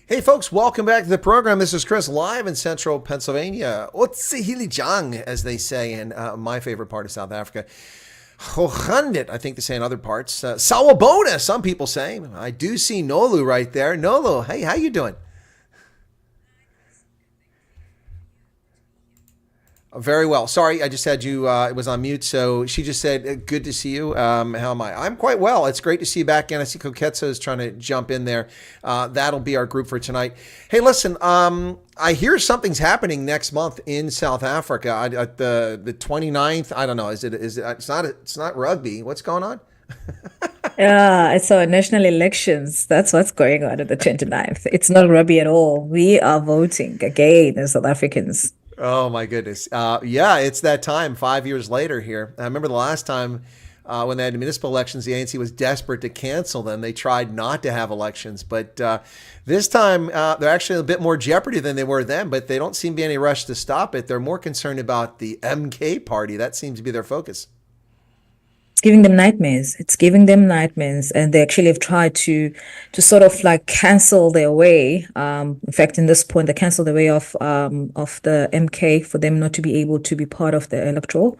Hey folks, welcome back to the program. This is Chris live in central Pennsylvania. Otsihiligang, as they say in my favorite part of South Africa. Hochandit, I think they say in other parts. Sawabona, some people say. I do see Nolu right there. Nolu, hey, how you doing? Very well. Sorry, I just had you, it was on mute. So she just said, good to see you. How am I? I'm quite well. It's great to see you back in. I see Koketso is trying to jump in there. That'll be our group for tonight. Hey, listen, I hear something's happening next month in South Africa at the 29th. I don't know. It's not rugby. What's going on? Yeah, it's our national elections. That's what's going on the 29th. It's not rugby at all. We are voting again as South Africans. Oh my goodness. Yeah, it's that time 5 years later here. I remember the last time when they had municipal elections, the ANC was desperate to cancel them. They tried not to have elections, but this time they're actually a bit more jeopardy than they were then, but they don't seem to be any rush to stop it. They're more concerned about the MK party. That seems to be their focus. It's giving them nightmares. It's giving them nightmares, and they actually have tried to sort of like cancel their way. In fact, in this point, they canceled the way of the MK for them not to be able to be part of the Electoral.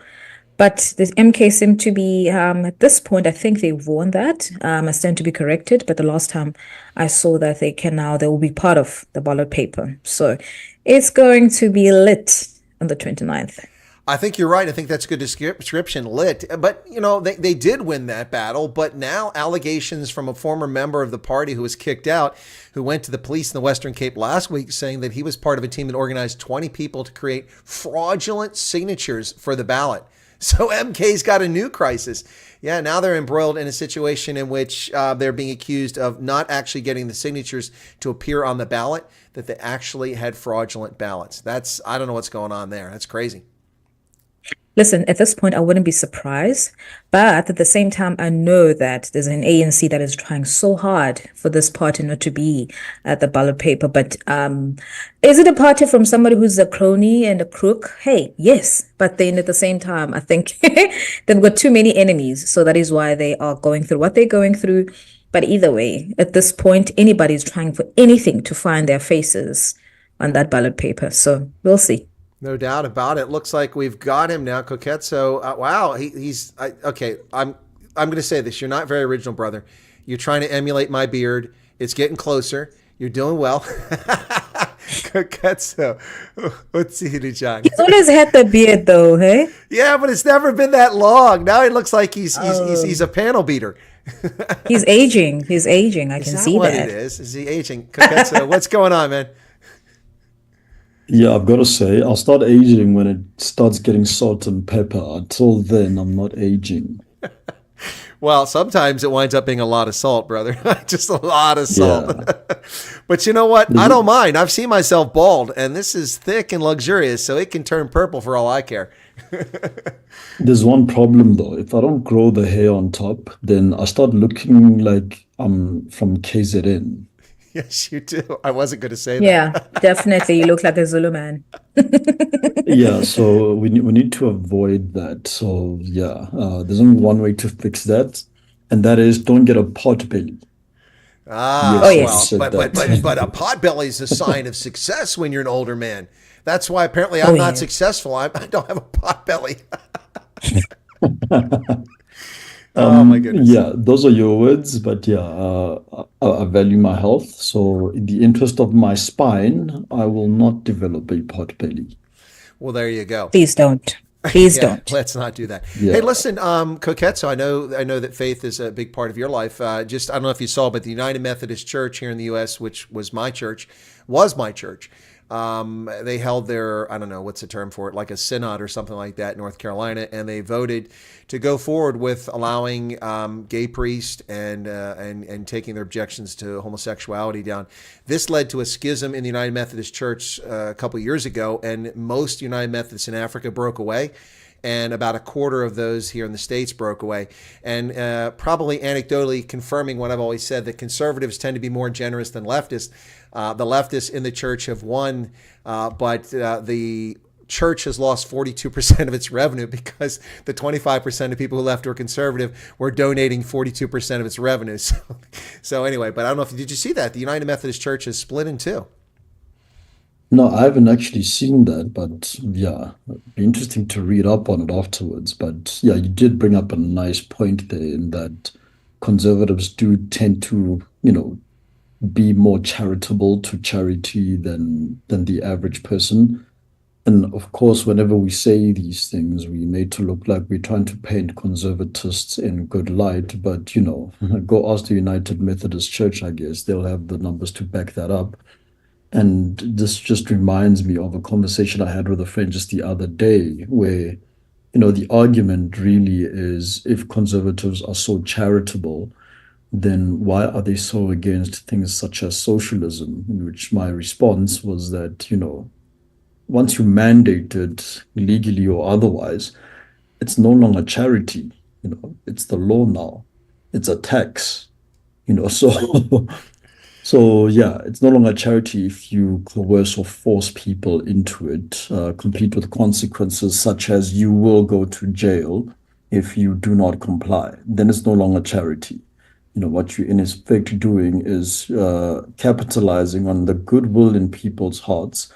But the MK seem to be at this point. I think they've won that. I stand to be corrected, but the last time I saw that they will be part of the ballot paper. So it's going to be lit on the 29th. I think you're right. I think that's a good description, lit. But, you know, they did win that battle. But now allegations from a former member of the party who was kicked out, who went to the police in the Western Cape last week saying that he was part of a team that organized 20 people to create fraudulent signatures for the ballot. So MK's got a new crisis. Yeah, now they're embroiled in a situation in which they're being accused of not actually getting the signatures to appear on the ballot, that they actually had fraudulent ballots. I don't know what's going on there. That's crazy. Listen, at this point, I wouldn't be surprised. But at the same time, I know that there's an ANC that is trying so hard for this party not to be at the ballot paper. But is it a party from somebody who's a crony and a crook? Hey, yes. But then at the same time, I think they've got too many enemies. So that is why they are going through what they're going through. But either way, at this point, anybody's trying for anything to find their faces on that ballot paper. So we'll see. No doubt about it. Looks like we've got him now, Koketso. Wow, okay. I'm going to say this. You're not very original, brother. You're trying to emulate my beard. It's getting closer. You're doing well. Koketso. Otsihiligang. He's always had the beard, though, hey? Yeah, but it's never been that long. Now it looks like he's a panel beater. He's aging. He's aging. I can see that. What it is? Is he aging? Koketso, what's going on, man? Yeah, I've got to say, I'll start aging when it starts getting salt and pepper. Until then, I'm not aging. Well, sometimes it winds up being a lot of salt, brother. Just a lot of salt. Yeah. But you know what? I don't mind. I've seen myself bald, and this is thick and luxurious, so it can turn purple for all I care. There's one problem, though. If I don't grow the hair on top, then I start looking like I'm from KZN. Yes, you do. I wasn't going to say that. Yeah, definitely. You look like a Zulu man. Yeah, so we need to avoid that. So yeah, there's only one way to fix that, and that is don't get a pot belly. Yes, well, but a pot belly is a sign of success when you're an older man. That's why apparently I'm not successful. I don't have a pot belly. Oh my goodness. Yeah, those are your words, but yeah, I value my health. So in the interest of my spine, I will not develop a pot belly. Well, there you go. Please don't. Please Yeah, don't. let's not do that. Yeah. Hey, listen, Koketso, I know that faith is a big part of your life. Just, I don't know if you saw, but the United Methodist Church here in the U.S., which was my church, they held their, I don't know, what's the term for it, like a synod or something like that in North Carolina, and they voted to go forward with allowing gay priests and taking their objections to homosexuality down. This led to a schism in the United Methodist Church a couple of years ago, and most United Methodists in Africa broke away. And about a quarter of those here in the States broke away. And probably anecdotally confirming what I've always said, that conservatives tend to be more generous than leftists. The leftists in the church have won, but the church has lost 42% of its revenue because the 25% of people who left were conservative were donating 42% of its revenue. So anyway, but I don't know if, did you see that? The United Methodist Church is split in two. No, I haven't actually seen that, but yeah, it'd be interesting to read up on it afterwards. But yeah, you did bring up a nice point there in that conservatives do tend to, be more charitable to charity than the average person. And of course, whenever we say these things, we made to look like we're trying to paint conservatists in good light. But, go ask the United Methodist Church, I guess. They'll have the numbers to back that up. And this just reminds me of a conversation I had with a friend just the other day where, the argument really is, if conservatives are so charitable, then why are they so against things such as socialism? In which my response was that, once you mandate it legally or otherwise, it's no longer charity. It's the law now. It's a tax. So So yeah, it's no longer charity if you coerce or force people into it, complete with consequences such as you will go to jail if you do not comply. Then it's no longer charity. What you're in effect doing is capitalizing on the goodwill in people's hearts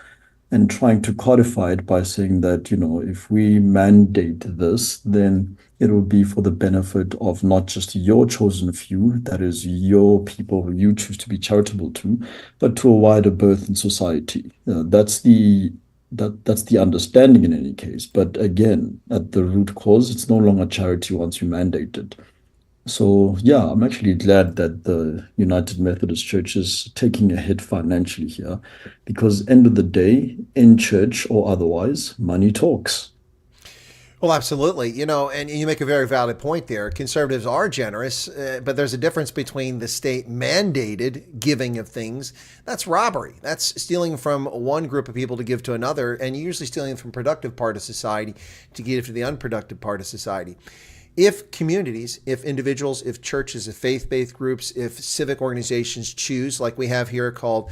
and trying to codify it by saying that, if we mandate this, then it will be for the benefit of not just your chosen few, that is your people who you choose to be charitable to, but to a wider berth in society. That's the understanding in any case. But again, at the root cause, it's no longer charity once you mandate it. So yeah, I'm actually glad that the United Methodist Church is taking a hit financially here, because end of the day, in church or otherwise, money talks. Well, absolutely. And you make a very valid point there. Conservatives are generous, but there's a difference between the state mandated giving of things. That's robbery. That's stealing from one group of people to give to another, and you're usually stealing from the productive part of society to give to the unproductive part of society. If communities, if individuals, if churches, if faith-based groups, if civic organizations choose, like we have here called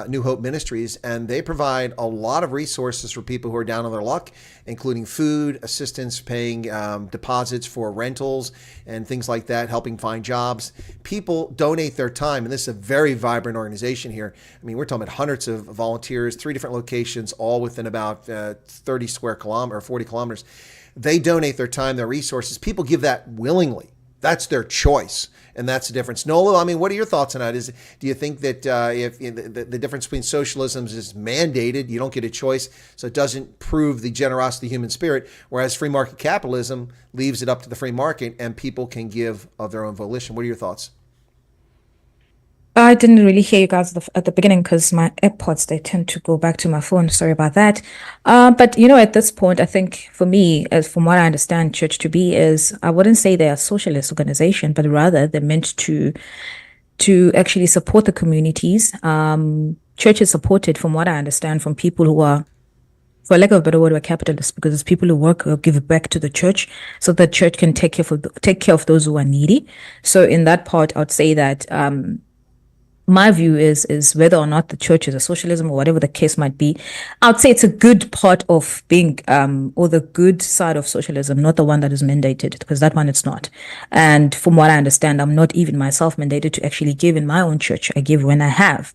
New Hope Ministries, and they provide a lot of resources for people who are down on their luck, including food, assistance, paying deposits for rentals and things like that, helping find jobs. People donate their time, and this is a very vibrant organization here. I mean, we're talking about hundreds of volunteers, 3 different locations, all within about 30 square kilometers or 40 kilometers. They donate their time, their resources. People give that willingly. That's their choice, and that's the difference. Nolu, I mean, what are your thoughts on that? Do you think that if the difference between socialism is mandated, you don't get a choice, so it doesn't prove the generosity of the human spirit, whereas free market capitalism leaves it up to the free market and people can give of their own volition? What are your thoughts? I didn't really hear you guys at the beginning because my AirPods, they tend to go back to my phone. Sorry about that. But, at this point, I think for me, as from what I understand church to be is, I wouldn't say they're a socialist organization, but rather they're meant to actually support the communities. Church is supported, from what I understand, from people who are, for lack of a better word, are capitalists, because it's people who work or give back to the church so that church can take care of those who are needy. So in that part, I would say that my view is whether or not the church is a socialism or whatever the case might be, I would say it's a good part of being, or the good side of socialism, not the one that is mandated, because that one it's not. And from what I understand, I'm not even myself mandated to actually give in my own church. I give when I have.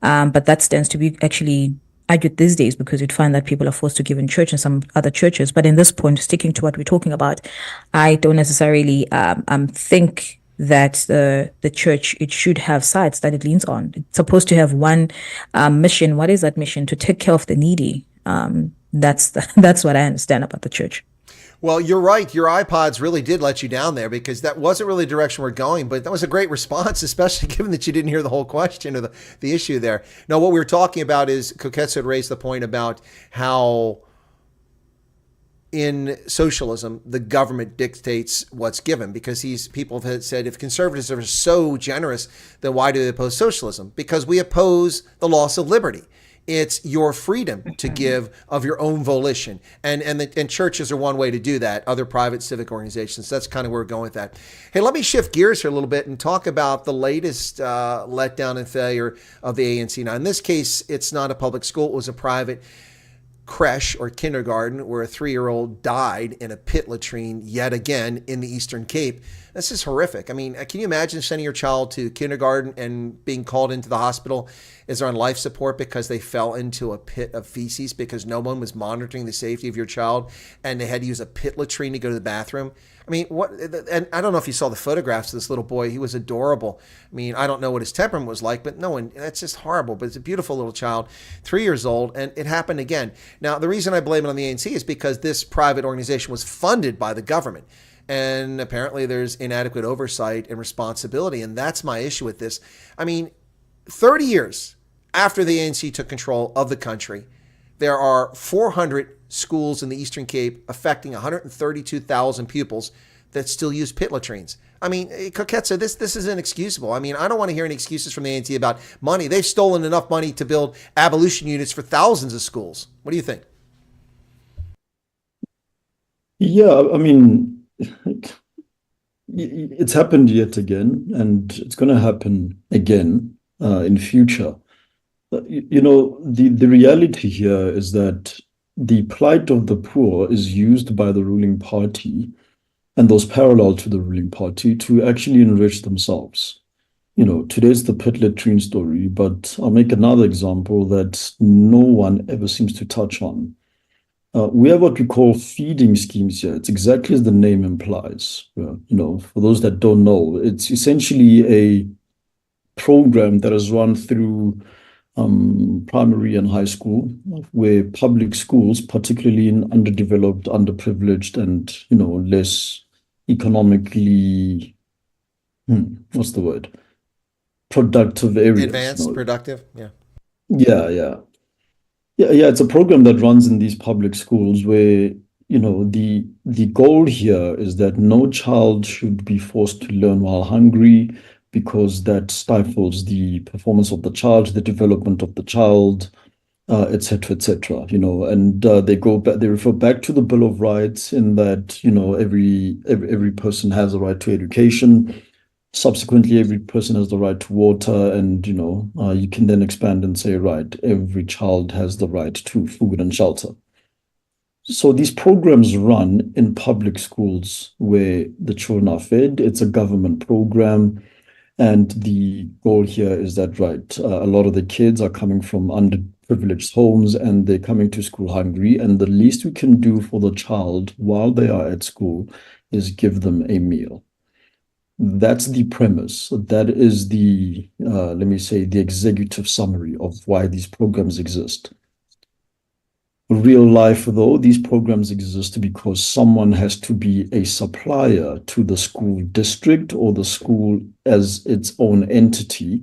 But that stands to be actually argued these days, because you'd find that people are forced to give in church and some other churches. But in this point, sticking to what we're talking about, I don't necessarily think that the church, it should have sides that it leans on. It's supposed to have one mission. What is that mission? To take care of the needy. That's what I understand about the church. Well, you're right. Your iPods really did let you down there, because that wasn't really the direction we're going, but that was a great response, especially given that you didn't hear the whole question or the issue there. No, what we were talking about is Koketso had raised the point about how in socialism, the government dictates what's given, because people have said, if conservatives are so generous, then why do they oppose socialism? Because we oppose the loss of liberty. It's your freedom to give of your own volition. And churches are one way to do that, other private civic organizations. That's kind of where we're going with that. Hey, let me shift gears here a little bit and talk about the latest letdown and failure of the ANC. Now, in this case, it's not a public school. It was a private creche or kindergarten where a 3-year-old died in a pit latrine yet again in the Eastern Cape. This is horrific. I mean, can you imagine sending your child to kindergarten and being called into the hospital as they're on life support because they fell into a pit of feces because no one was monitoring the safety of your child and they had to use a pit latrine to go to the bathroom? I mean, what? And I don't know if you saw the photographs of this little boy. He was adorable. I mean, I don't know what his temperament was like, but no one, that's just horrible. But it's a beautiful little child, 3 years old, and it happened again. Now, the reason I blame it on the ANC is because this private organization was funded by the government. And apparently there's inadequate oversight and responsibility. And that's my issue with this. I mean, 30 years after the ANC took control of the country, there are 400 schools in the Eastern Cape affecting 132,000 pupils that still use pit latrines. I mean, Koketso, this is inexcusable. I mean, I don't want to hear any excuses from the ANC about money. They've stolen enough money to build abolition units for thousands of schools. What do you think? Yeah, I mean, it's happened yet again, and it's going to happen again in future. You know, the reality here is that the plight of the poor is used by the ruling party and those parallel to the ruling party to actually enrich themselves. You know, today's the pit latrine story, but I'll make another example that no one ever seems to touch on. We have what we call feeding schemes here. It's exactly as the name implies. You know, for those that don't know, it's essentially a program that is run through primary and high school, where public schools, particularly in underdeveloped, underprivileged, and, you know, less economically, what's the word? Productive areas. Advanced, productive, yeah. Yeah. It's a program that runs in these public schools where, you know, the goal here is that no child should be forced to learn while hungry, because that stifles the performance of the child, the development of the child, etc., etc. You know, and they refer back to the Bill of Rights in that, you know, every person has a right to education. Subsequently, every person has the right to water, and, you know, you can then expand and say, right, every child has the right to food and shelter. So these programs run in public schools where the children are fed. It's a government program. And the goal here is that, right, a lot of the kids are coming from underprivileged homes and they're coming to school hungry. And the least we can do for the child while they are at school is give them a meal. That's the premise. That is the, let me say, the executive summary of why these programs exist. Real life, though, these programs exist because someone has to be a supplier to the school district or the school as its own entity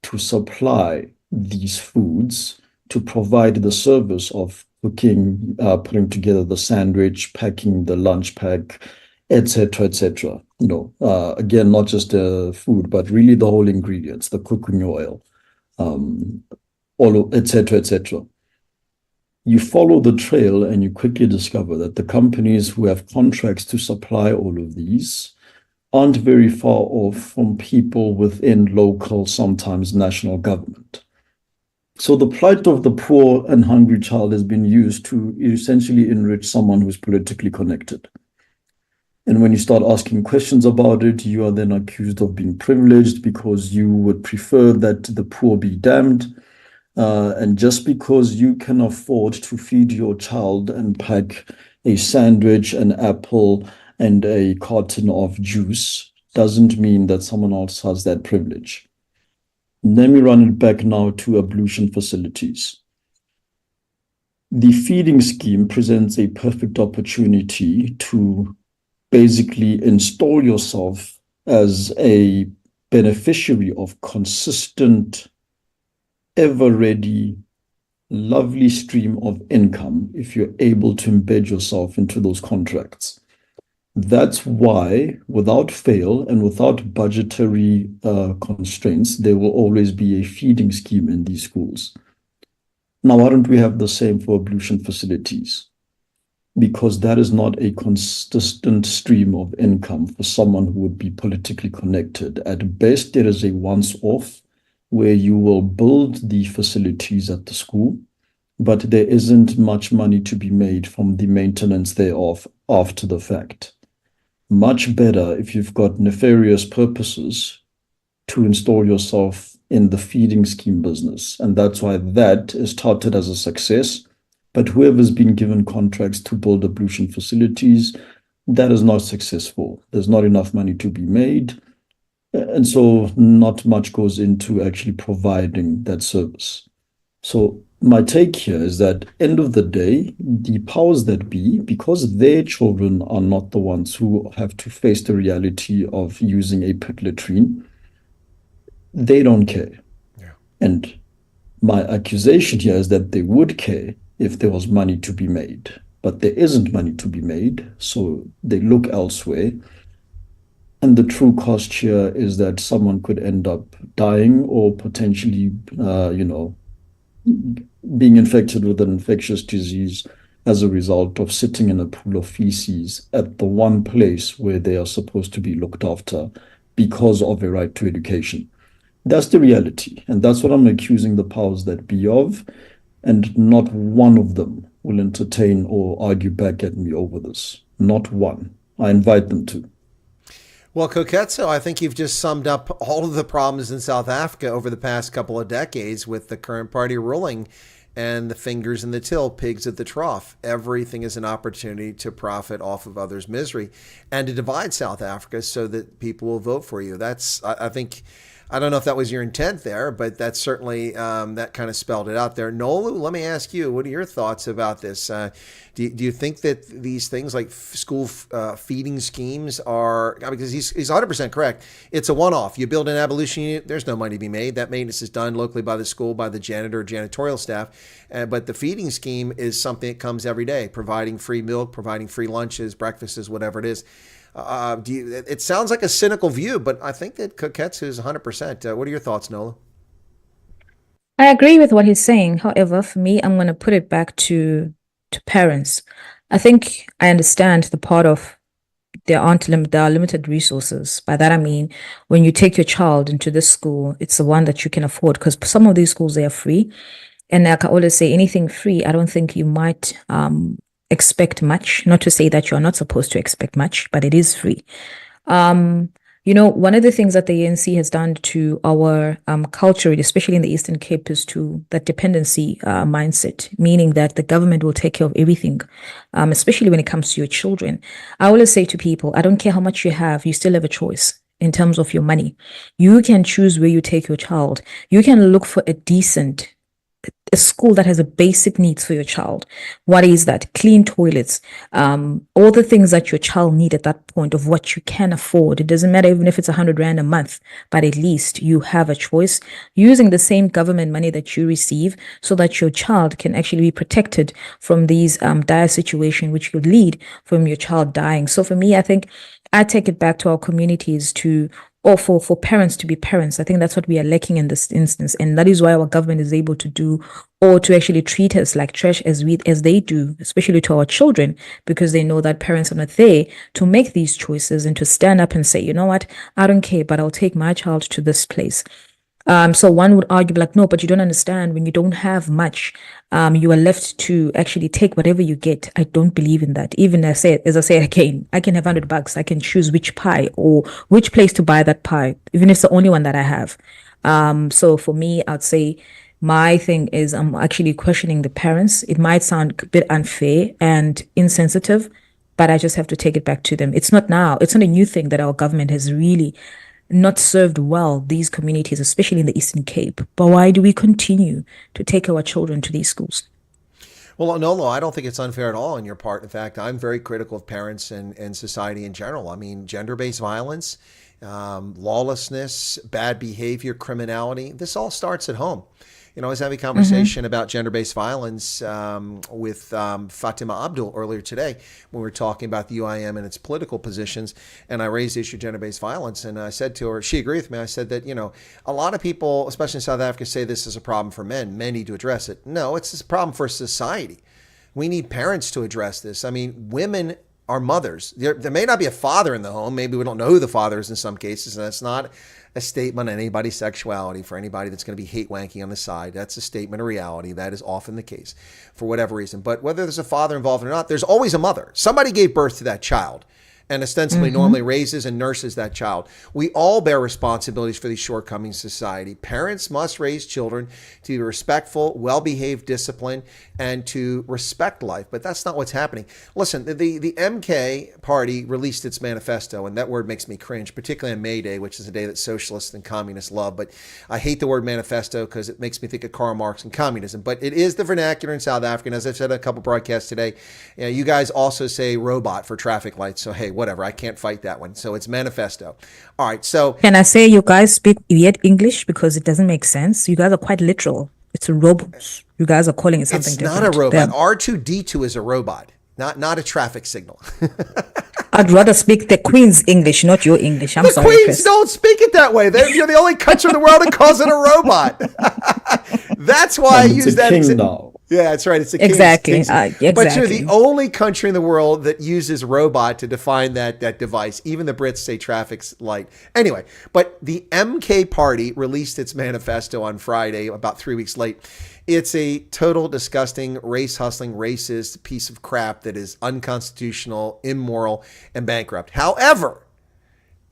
to supply these foods, to provide the service of cooking, putting together the sandwich, packing the lunch pack, etc., etc. You know, again, not just food, but really the whole ingredients, the cooking oil, all, etc., etc. You follow the trail and you quickly discover that the companies who have contracts to supply all of these aren't very far off from people within local, sometimes national government. So the plight of the poor and hungry child has been used to essentially enrich someone who's politically connected. And when you start asking questions about it, you are then accused of being privileged because you would prefer that the poor be damned. And just because you can afford to feed your child and pack a sandwich, an apple, and a carton of juice doesn't mean that someone else has that privilege. Let me run it back now to ablution facilities. The feeding scheme presents a perfect opportunity to basically install yourself as a beneficiary of consistent, ever-ready, lovely stream of income if you're able to embed yourself into those contracts. That's why, without fail and without budgetary constraints, there will always be a feeding scheme in these schools. Now, why don't we have the same for ablution facilities? Because that is not a consistent stream of income for someone who would be politically connected. At best, it is a once-off where you will build the facilities at the school, but there isn't much money to be made from the maintenance thereof after the fact. Much better if you've got nefarious purposes to install yourself in the feeding scheme business. And that's why that is touted as a success. But whoever's been given contracts to build ablution facilities, that is not successful. There's not enough money to be made. And so not much goes into actually providing that service. So my take here is that end of the day, the powers that be, because their children are not the ones who have to face the reality of using a pit latrine, they don't care. Yeah. And my accusation here is that they would care if there was money to be made, but there isn't money to be made, so they look elsewhere. And the true cost here is that someone could end up dying or potentially, being infected with an infectious disease as a result of sitting in a pool of feces at the one place where they are supposed to be looked after because of a right to education. That's the reality, and that's what I'm accusing the powers that be of, and not one of them will entertain or argue back at me over this. Not one. I invite them to. Well, Koketso, I think you've just summed up all of the problems in South Africa over the past couple of decades with the current party ruling and the fingers in the till, pigs at the trough. Everything is an opportunity to profit off of others' misery and to divide South Africa so that people will vote for you. That's, I think, I don't know if that was your intent there, but that's certainly, that kind of spelled it out there. Nolu, let me ask you, what are your thoughts about this? Do you think that these things like school feeding schemes are, because he's 100% correct, it's a one-off. You build an abolition unit, there's no money to be made. That maintenance is done locally by the school, by the janitor or janitorial staff. But the feeding scheme is something that comes every day, providing free milk, providing free lunches, breakfasts, whatever it is. It sounds like a cynical view, but I think that Koketso is 100%. What are your thoughts, Nola? I agree with what he's saying. However, for me, I'm going to put it back to parents. I think I understand the part of there are limited resources. By that I mean, when you take your child into this school, it's the one that you can afford, because some of these schools, they are free. And like I always say, anything free, I don't think you might expect much. Not to say that you're not supposed to expect much, but it is free. One of the things that the ANC has done to our culture, especially in the Eastern Cape, is to that dependency mindset, meaning that the government will take care of everything, especially when it comes to your children. I always say to people, I don't care how much you have, you still have a choice in terms of your money. You can choose where you take your child. You can look for a school that has a basic needs for your child. What is that? Clean toilets, all the things that your child need at that point of what you can afford. It doesn't matter even if it's 100 Rand a month, but at least you have a choice using the same government money that you receive so that your child can actually be protected from these dire situations which could lead from your child dying. So for me, I think I take it back to our communities or for parents to be parents. I think that's what we are lacking in this instance. And that is why our government is able to do, or to actually treat us like trash as they do, especially to our children, because they know that parents are not there to make these choices and to stand up and say, you know what, I don't care, but I'll take my child to this place. So one would argue like, no, but you don't understand. When you don't have much, you are left to actually take whatever you get. I don't believe in that. Even as I say again, I can have $100. I can choose which pie or which place to buy that pie, even if it's the only one that I have. So for me, I'd say my thing is I'm actually questioning the parents. It might sound a bit unfair and insensitive, but I just have to take it back to them. It's not now. It's not a new thing that our government has really not served well these communities, especially in the Eastern Cape. But why do we continue to take our children to these schools? Well, Nolo, I don't think it's unfair at all on your part. In fact, I'm very critical of parents and society in general. I mean, gender-based violence, lawlessness, bad behavior, criminality, this all starts at home. You know, I was having a conversation about gender-based violence with Fatima Abdul earlier today when we were talking about the UIM and its political positions, and I raised the issue of gender-based violence, and I said to her, she agreed with me, I said that, you know, a lot of people, especially in South Africa, say this is a problem for men. Men need to address it. No, it's a problem for society. We need parents to address this. I mean, women are mothers. There may not be a father in the home. Maybe we don't know who the father is in some cases, and that's not a statement on anybody's sexuality for anybody that's going to be hate wanking on the side. That's a statement of reality. That is often the case for whatever reason. But whether there's a father involved or not, there's always a mother. Somebody gave birth to that child and ostensibly normally raises and nurses that child. We all bear responsibilities for these shortcomings in society. Parents must raise children to be respectful, well-behaved, disciplined, and to respect life. But that's not what's happening. Listen, the MK party released its manifesto, and that word makes me cringe, particularly on May Day, which is a day that socialists and communists love. But I hate the word manifesto because it makes me think of Karl Marx and communism. But it is the vernacular in South Africa. And as I've said on a couple broadcasts today, you guys also say robot for traffic lights. So, hey, whatever. I can't fight that one. So it's manifesto. All right. So Can I say you guys speak weird English because it doesn't make sense? You guys are quite literal. It's a robot. You guys are calling it something it's different. not a robot. Them. R2D2 is a robot, not a traffic signal. I'd rather speak the Queen's English, not your English. I'm The sorry, Queens Chris. don't speak it that way. You're the only country in the world that calls it a robot. That's why I And it's use a that. king now. Yeah, that's right. It's a Exactly. King's. But you're Exactly. the only country in the world that uses robot to define that device. Even the Brits say traffic's light. Anyway, but the MK party released its manifesto on Friday, about 3 weeks late. It's a total disgusting, race hustling, racist piece of crap that is unconstitutional, immoral, and bankrupt. However,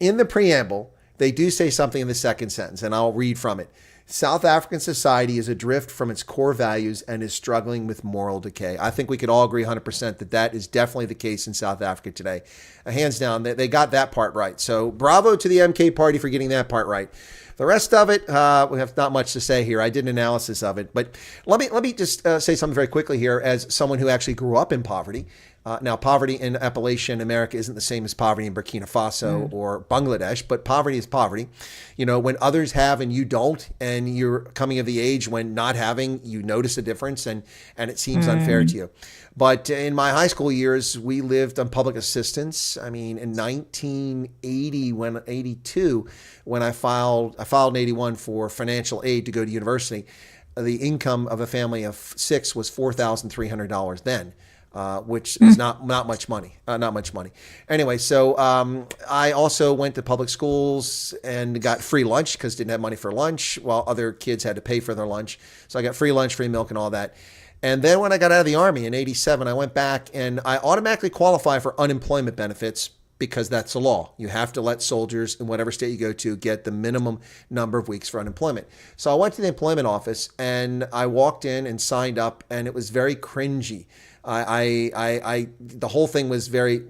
in the preamble, they do say something in the second sentence, and I'll read from it. South African society is adrift from its core values and is struggling with moral decay. I think we could all agree 100% that that is definitely the case in South Africa today. Hands down, they got that part right. So bravo to the MK party for getting that part right. The rest of it, we have not much to say here. I did an analysis of it, but let me just say something very quickly here as someone who actually grew up in poverty. Now, poverty in Appalachian America isn't the same as poverty in Burkina Faso or Bangladesh, but poverty is poverty. You know, when others have and you don't, and you're coming of the age when not having, you notice a difference, and it seems unfair to you. But in my high school years, we lived on public assistance. I mean, in 1982, when I filed in 81 for financial aid to go to university, the income of a family of 6 was $4,300 then. Which is not much money. Anyway, so I also went to public schools and got free lunch because didn't have money for lunch while other kids had to pay for their lunch. So I got free lunch, free milk, and all that. And then when I got out of the Army in 87, I went back and I automatically qualify for unemployment benefits because that's the law. You have to let soldiers in whatever state you go to get the minimum number of weeks for unemployment. So I went to the employment office and I walked in and signed up, and it was very cringy. The whole thing was very,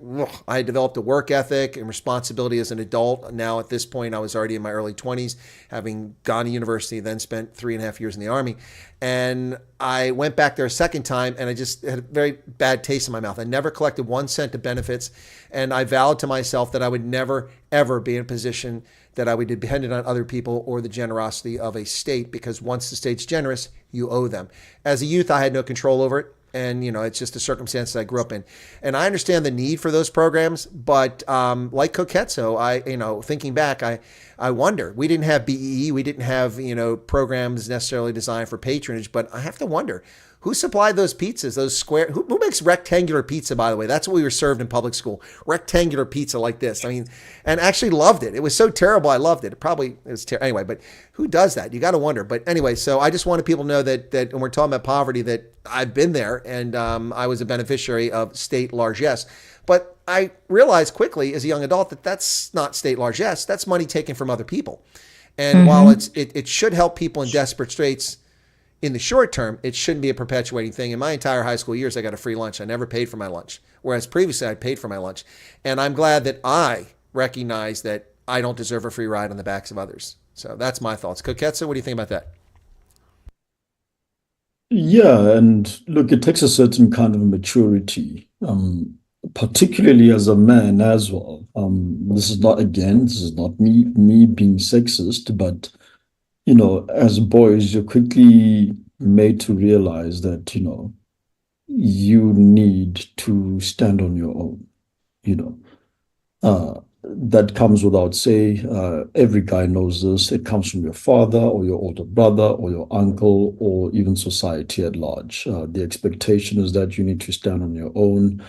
I had developed a work ethic and responsibility as an adult. Now at this point, I was already in my early 20s, having gone to university, then spent 3.5 years in the Army. And I went back there a second time and I just had a very bad taste in my mouth. I never collected 1 cent of benefits. And I vowed to myself that I would never, ever be in a position that I would be dependent on other people or the generosity of a state, because once the state's generous, you owe them. As a youth, I had no control over it. And, you know, it's just the circumstances I grew up in. And I understand the need for those programs. But like Koketso, thinking back, I wonder. We didn't have BEE. We didn't have, programs necessarily designed for patronage. But I have to wonder, who supplied those pizzas, those square? Who makes rectangular pizza, by the way? That's what we were served in public school. Rectangular pizza like this. I mean, and actually loved it. It was so terrible. I loved it. It was terrible. Anyway, but who does that? You got to wonder. But anyway, so I just wanted people to know that when we're talking about poverty, that I've been there and I was a beneficiary of state largesse. But I realized quickly as a young adult that that's not state largesse. That's money taken from other people. And while it should help people in desperate straits, in the short term, it shouldn't be a perpetuating thing. In my entire high school years, I got a free lunch. I never paid for my lunch, whereas previously I paid for my lunch. And I'm glad that I recognize that I don't deserve a free ride on the backs of others. So that's my thoughts. Koketso, what do you think about that? Yeah, and look, it takes a certain kind of maturity, particularly as a man as well. This is not me being sexist, but as boys, you're quickly made to realize that, you need to stand on your own, you know. That comes without say. Every guy knows this. It comes from your father or your older brother or your uncle or even society at large. The expectation is that you need to stand on your own.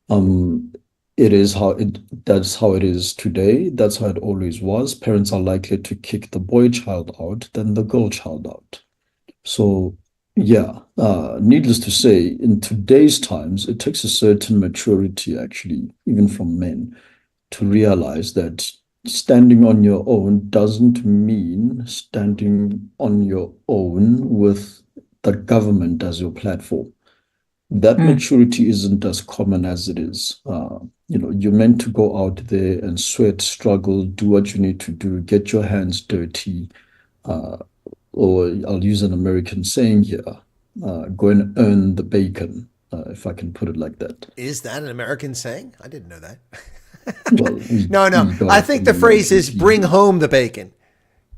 Um, that's how it is today. That's how it always was. Parents are likely to kick the boy child out than the girl child out. So, yeah, needless to say, in today's times, it takes a certain maturity, actually, even from men, to realize that standing on your own doesn't mean standing on your own with the government as your platform. That Mm. maturity isn't as common as it is. You're meant to go out there and sweat, struggle, do what you need to do, get your hands dirty, uh, or I'll use an American saying here, go and earn the bacon, if I can put it like that. Is that an American saying? I didn't know that. Well, No, no. we got I it think from the the phrase American is bring TV. home the bacon.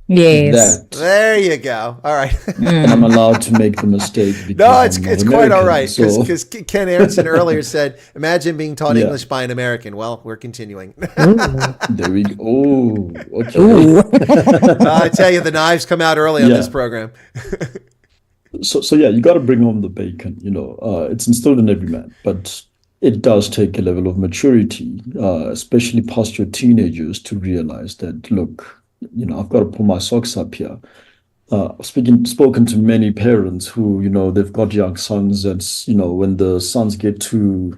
Yes. That, There you go. All right. and I'm Mm. allowed to make the mistake No, because I'm not it's quite all American. right So, because Ken Aronson earlier said, "Imagine being taught yeah. English by an American." Well, we're continuing. Ooh. There we go. Oh, okay. Ooh. I tell you, the knives come out early on this Yeah. program. So yeah, you got to bring home the bacon. It's instilled in every man, but it does take a level of maturity, especially past your teenagers, to realize that, look, I've got to pull my socks up here. Spoken to many parents who, they've got young sons, and when the sons get to,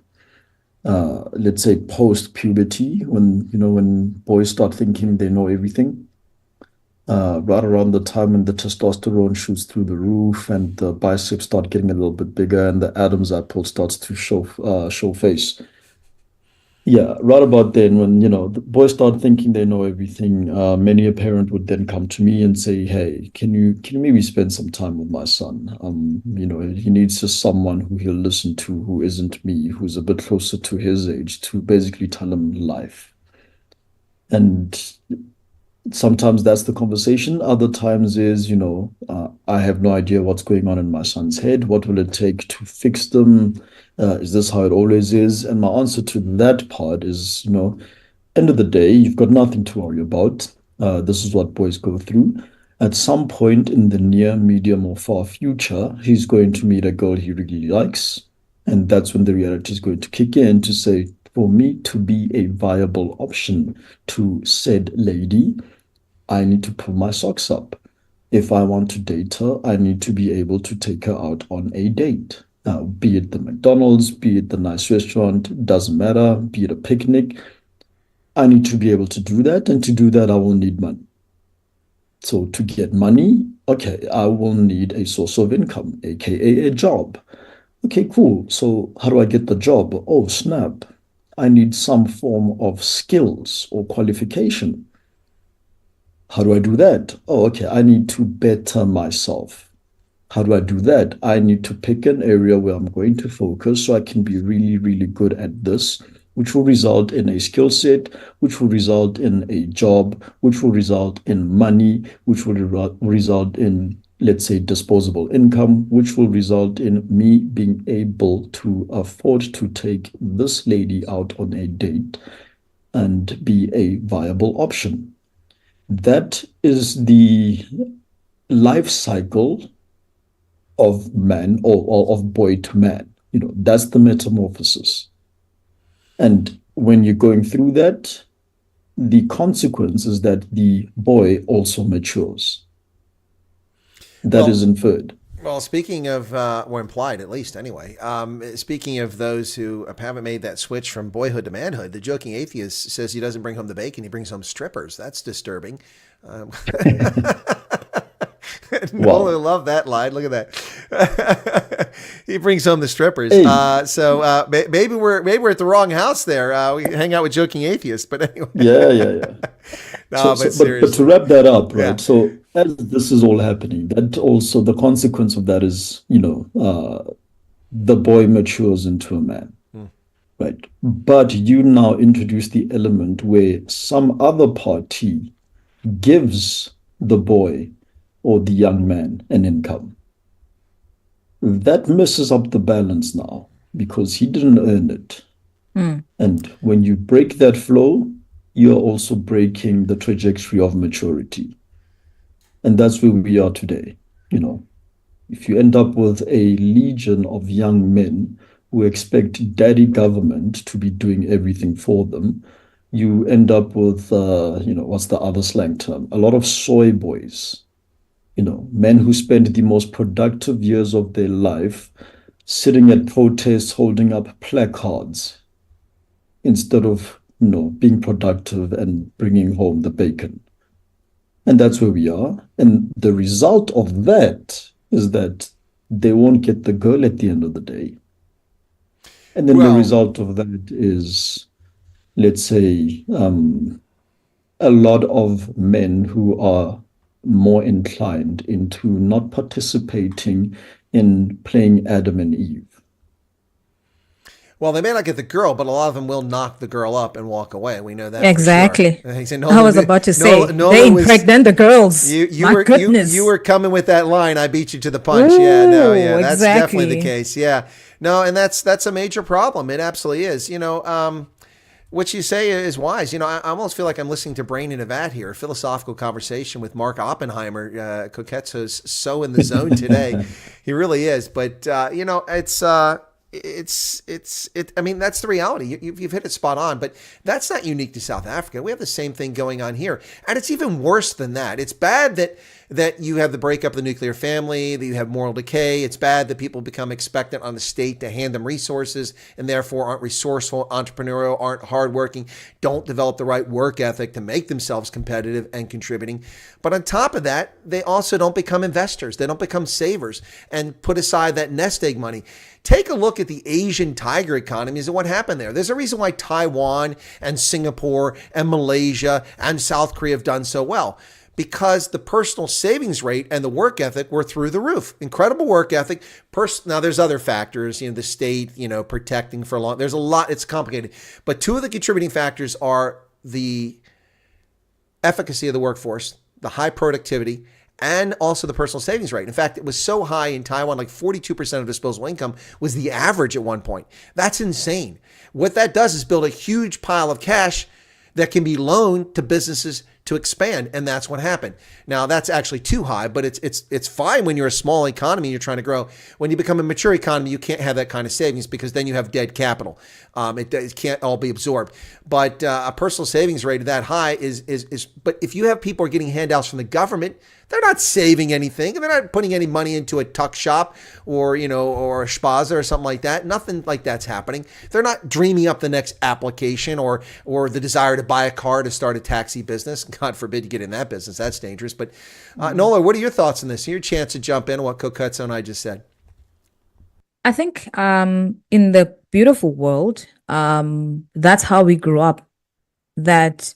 let's say, post puberty, when boys start thinking they know everything, right around the time when the testosterone shoots through the roof and the biceps start getting a little bit bigger and the Adam's apple starts to show face. Yeah, right about then, when the boys start thinking they know everything, many a parent would then come to me and say, "Hey, can you maybe spend some time with my son? He needs just someone who he'll listen to, who isn't me, who's a bit closer to his age, to basically tell him life." And sometimes that's the conversation. Other times is, I have no idea what's going on in my son's head. What will it take to fix them? Is this how it always is? And my answer to that part is, end of the day, you've got nothing to worry about. This is what boys go through. At some point in the near, medium, or far future, he's going to meet a girl he really likes. And that's when the reality is going to kick in to say, for me to be a viable option to said lady, I need to pull my socks up. If I want to date her, I need to be able to take her out on a date. Be it the McDonald's, be it the nice restaurant, doesn't matter, be it a picnic. I need to be able to do that. And to do that, I will need money. So to get money, okay, I will need a source of income, aka a job. Okay, cool. So how do I get the job? Oh, snap. I need some form of skills or qualification. How do I do that? Oh, okay, I need to better myself. How do I do that? I need to pick an area where I'm going to focus so I can be really, really good at this, which will result in a skill set, which will result in a job, which will result in money, which will result in, let's say, disposable income, which will result in me being able to afford to take this lady out on a date and be a viable option. That is the life cycle of man, or of boy to man. That's the metamorphosis. And when you're going through that, the consequence is that the boy also matures. That Well, is inferred. well, speaking of, or implied at least anyway, speaking of those who haven't made that switch from boyhood to manhood, the joking atheist says he doesn't bring home the bacon, he brings home strippers. That's disturbing. Um, Wow. Nolan loved that line. Look at that. He brings home the strippers. Hey, Maybe we're at the wrong house there. We hang out with joking atheists, but anyway. yeah, yeah, yeah. No, but But to seriously. wrap that up, Yeah. right? So as this is all happening, that also the consequence of that is, the boy matures into a man, right? But you now introduce the element where some other party gives the boy or the young man an income. That messes up the balance now because he didn't earn it. And when you break that flow, you're also breaking the trajectory of maturity. And that's where we are today. If you end up with a legion of young men who expect daddy government to be doing everything for them, you end up with, what's the other slang term? A lot of soy boys, men who spend the most productive years of their life sitting at protests, holding up placards, instead of, being productive and bringing home the bacon. And that's where we are. And the result of that is that they won't get the girl at the end of the day. And then the result of that is, let's say, a lot of men who are more inclined into not participating in playing Adam and Eve. Well, they may not get the girl, but a lot of them will knock the girl up and walk away. We know that exactly. For sure. I was about to say, they impregnate the girls. You were coming with that line. I beat you to the punch. Ooh, that's definitely the case. Yeah, no, and that's a major problem. It absolutely is. What you say is wise. I almost feel like I'm listening to Brain in a Vat here, a philosophical conversation with Mark Oppenheimer. Koketso's so in the zone today. He really is. But, I mean, that's the reality. You've hit it spot on, but that's not unique to South Africa. We have the same thing going on here. And it's even worse than that. It's bad that you have the breakup of the nuclear family, that you have moral decay. It's bad that people become expectant on the state to hand them resources and therefore aren't resourceful, entrepreneurial, aren't hardworking, don't develop the right work ethic to make themselves competitive and contributing. But on top of that, they also don't become investors. They don't become savers and put aside that nest egg money. Take a look at the Asian tiger economies and what happened there. There's a reason why Taiwan and Singapore and Malaysia and South Korea have done so well, because the personal savings rate and the work ethic were through the roof. Incredible work ethic. Now, there's other factors, the state, protecting for long. There's a lot. It's complicated. But two of the contributing factors are the efficacy of the workforce, the high productivity, and also the personal savings rate. In fact, it was so high in Taiwan, like 42% of disposable income was the average at one point. That's insane. What that does is build a huge pile of cash that can be loaned to businesses to expand, and that's what happened. Now, that's actually too high, but it's fine when you're a small economy and you're trying to grow. When you become a mature economy, you can't have that kind of savings because then you have dead capital. It can't all be absorbed. But a personal savings rate that high is. But if you have people are getting handouts from the government, they're not saving anything. They're not putting any money into a tuck shop or a spaza or something like that. Nothing like that's happening. They're not dreaming up the next application or the desire to buy a car to start a taxi business. God forbid you get in that business. That's dangerous. But Nolu, what are your thoughts on this? Your chance to jump in on what Koketso and I just said. I think in the beautiful world, that's how we grew up. That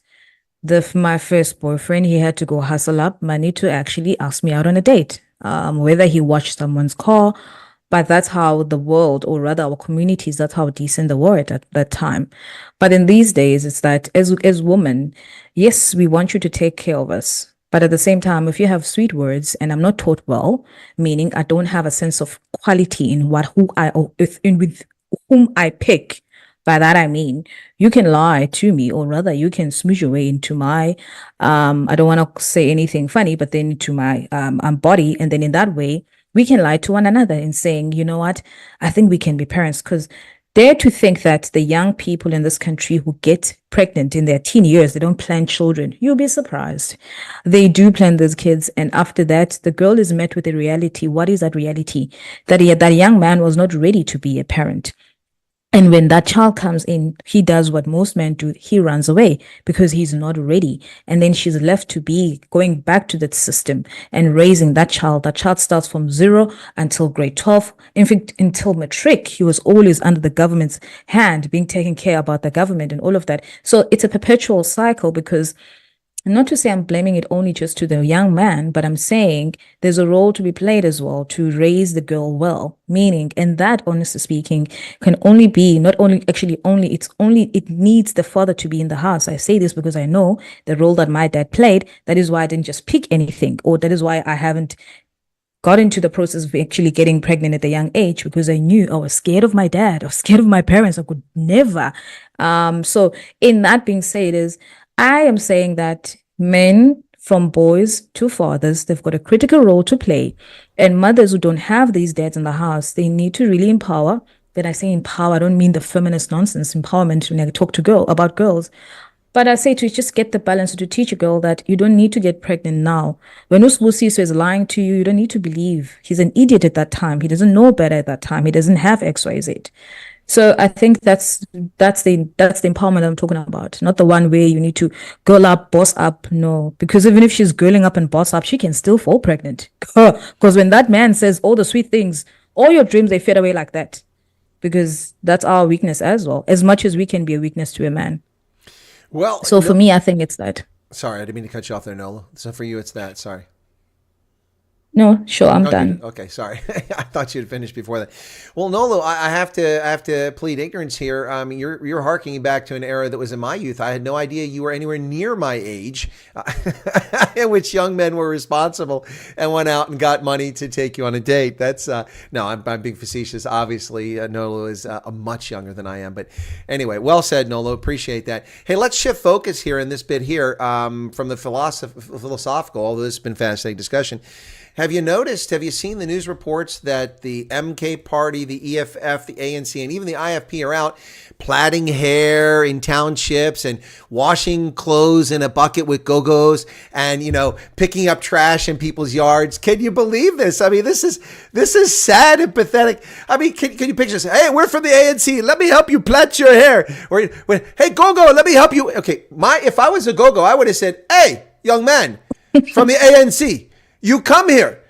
my first boyfriend, he had to go hustle up money to actually ask me out on a date, whether he watched someone's car. But that's how the world, or rather our communities, that's how decent they were at that time. But in these days, it's that as women, yes, we want you to take care of us. But at the same time, if you have sweet words and I'm not taught well, meaning I don't have a sense of quality in with whom I pick, by that I mean, you can lie to me, or rather you can smooch your way into my, I don't want to say anything funny, but then to my body. And then in that way, we can lie to one another in saying, you know what, I think we can be parents. Because dare to think that the young people in this country who get pregnant in their teen years, they don't plan children. You'll be surprised. They do plan those kids. And after that, the girl is met with a reality. What is that reality? That young man was not ready to be a parent. And when that child comes in, he does what most men do. He runs away because he's not ready. And then she's left to be going back to that system and raising that child. That child starts from 0 until grade 12. In fact, until matric, he was always under the government's hand, being taken care about the government and all of that. So it's a perpetual cycle because Not to say I'm blaming it only just to the young man, but I'm saying there's a role to be played as well to raise the girl well. Meaning, and that, honestly speaking, can only be not only actually only it needs the father to be in the house. I say this because I know the role that my dad played. That is why I didn't just pick anything, or that is why I haven't got into the process of actually getting pregnant at a young age, because I knew I was scared of my dad, I was scared of my parents. I could never. So in that being said, I am saying that men, from boys to fathers, they've got a critical role to play. And mothers who don't have these dads in the house, they need to really empower. When I say empower, I don't mean the feminist nonsense empowerment when I talk to about girls. But I say to just get the balance, to teach a girl that you don't need to get pregnant now. When Usbusiso is lying to you, you don't need to believe. He's an idiot at that time. He doesn't know better at that time. He doesn't have XYZ. So I think that's the empowerment I'm talking about, not the one where you need to girl up, boss up. No, because even if she's girling up and boss up, she can still fall pregnant. Because when that man says all the sweet things, all your dreams, they fade away like that. Because that's our weakness as well, as much as we can be a weakness to a man. Well, so for me, I think it's that. Sorry, I didn't mean to cut you off there, Nolu. So for you, it's that. Sorry. No, sure, I'm done. Okay, sorry. I thought you had finished before that. Well, Nolu, I have to plead ignorance here. You're harking back to an era that was in my youth. I had no idea you were anywhere near my age, in which young men were responsible and went out and got money to take you on a date. That's no, I'm being facetious. Obviously, Nolu is much younger than I am. But anyway, well said, Nolu. Appreciate that. Hey, let's shift focus here in this bit here from the philosophical, although this has been a fascinating discussion. Have you seen the news reports that the MK party, the EFF, the ANC, and even the IFP are out plaiting hair in townships and washing clothes in a bucket with go-go's and, picking up trash in people's yards? Can you believe this? I mean, this is sad and pathetic. I mean, can you picture this? Hey, we're from the ANC. Let me help you plait your hair. Or, hey, go-go, let me help you. Okay, if I was a go-go, I would have said, hey, young man from the ANC, you come here.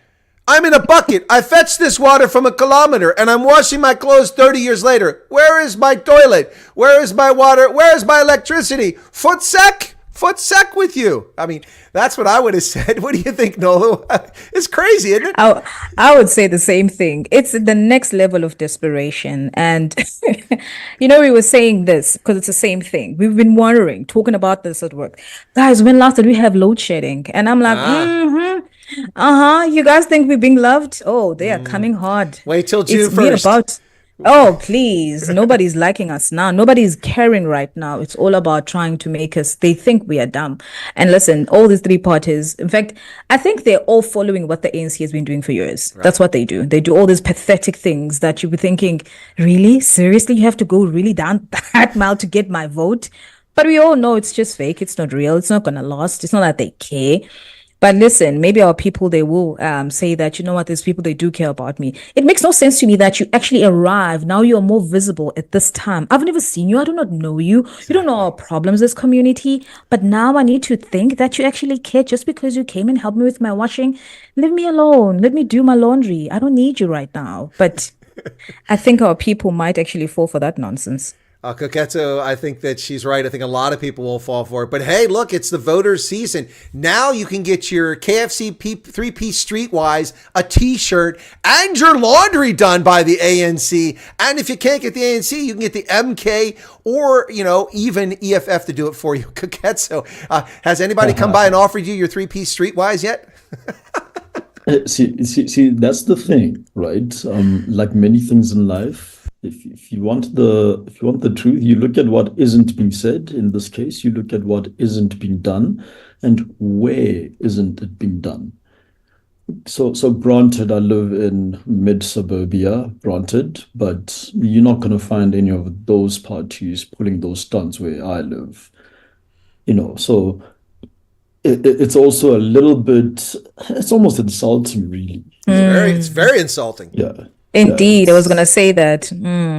I'm in a bucket. I fetched this water from 1 kilometer and I'm washing my clothes 30 years later. Where is my toilet? Where is my water? Where is my electricity? Foot sec with you. I mean, that's what I would have said. What do you think, Nolu? It's crazy, isn't it? I would say the same thing. It's the next level of desperation. And, we were saying this because it's the same thing. We've been wondering, talking about this at work. Guys, when last did we have load shedding? And I'm like, you guys think we're being loved? Oh, they are coming hard. Wait till June 1st. Oh, please. Nobody's liking us now. Nobody's caring right now. It's all about trying to make us, they think we are dumb. And listen, all these three parties, in fact, I think they're all following what the ANC has been doing for years. Right. That's what they do. They do all these pathetic things that you'll be thinking, really? Seriously? You have to go really down that mile to get my vote? But we all know it's just fake. It's not real. It's not going to last. It's not that they care. But listen, maybe our people, they will say that, there's people, they do care about me. It makes no sense to me that you actually arrive. Now you're more visible at this time. I've never seen you. I do not know you. You don't know our problems as community. But now I need to think that you actually care just because you came and helped me with my washing. Leave me alone. Let me do my laundry. I don't need you right now. But I think our people might actually fall for that nonsense. Koketso, I think that she's right. I think a lot of people will fall for it. But hey, look, it's the voters' season. Now you can get your KFC three-piece Streetwise, a T-shirt, and your laundry done by the ANC. And if you can't get the ANC, you can get the MK or, even EFF to do it for you. Koketso, has anybody come by and offered you your three-piece Streetwise yet? See, that's the thing, right? Like many things in life, if you want the truth, you look at what isn't being said. In this case, you look at what isn't being done, and where isn't it being done. So granted, I live in mid-suburbia, granted, but you're not going to find any of those parties pulling those stunts where I live. So it's also a little bit, it's almost insulting, really. It's very insulting. Yeah. Indeed, I was going to say that.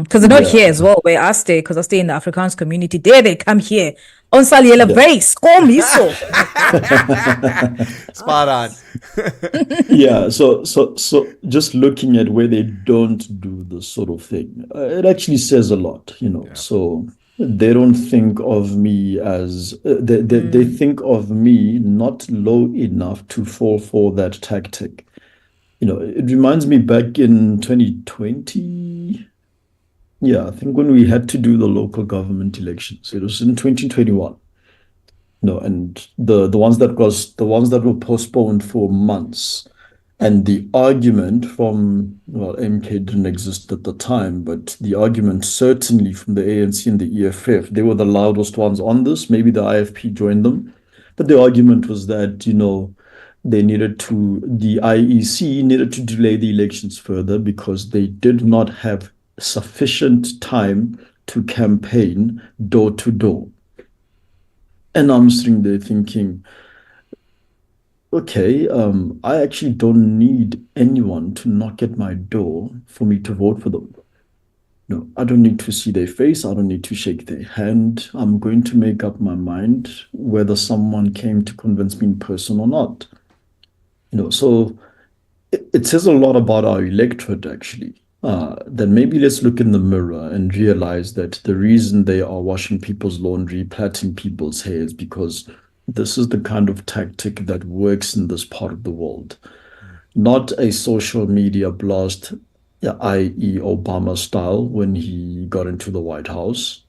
Because they're not here as well, where I stay, because I stay in the Afrikaans community. There they come here. On Saliela base, call me so. Spot on. Yeah, so just looking at where they don't do this sort of thing, it actually says a lot, Yeah. So they don't think of me as they think of me not low enough to fall for that tactic. It reminds me back in 2020. Yeah, I think when we had to do the local government elections, it was in 2021. And the ones that were postponed for months. And the argument from, well, MK didn't exist at the time, but the argument certainly from the ANC and the EFF, they were the loudest ones on this. Maybe the IFP joined them. But the argument was that, the IEC needed to delay the elections further because they did not have sufficient time to campaign door to door. And I'm sitting there thinking, okay, I actually don't need anyone to knock at my door for me to vote for them. No, I don't need to see their face. I don't need to shake their hand. I'm going to make up my mind whether someone came to convince me in person or not. So it says a lot about our electorate, actually. Then maybe let's look in the mirror and realize that the reason they are washing people's laundry, plaiting people's hair is because this is the kind of tactic that works in this part of the world. Not a social media blast, i.e. Obama style when he got into the White House.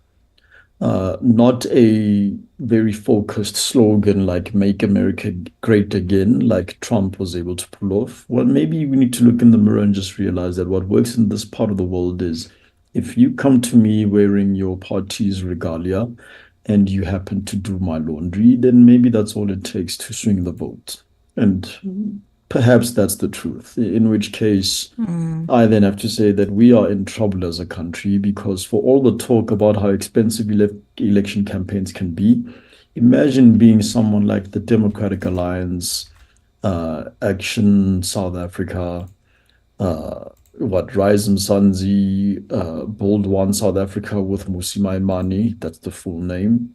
Not a very focused slogan like "Make America Great Again," like Trump was able to pull off. Well, maybe we need to look in the mirror and just realize that what works in this part of the world is if you come to me wearing your party's regalia and you happen to do my laundry, then maybe that's all it takes to swing the vote. And perhaps that's the truth, in which case I then have to say that we are in trouble as a country because for all the talk about how expensive election campaigns can be, imagine being someone like the Democratic Alliance, Action South Africa, Rise Mzansi, Bold One South Africa with Mmusi Maimane, that's the full name.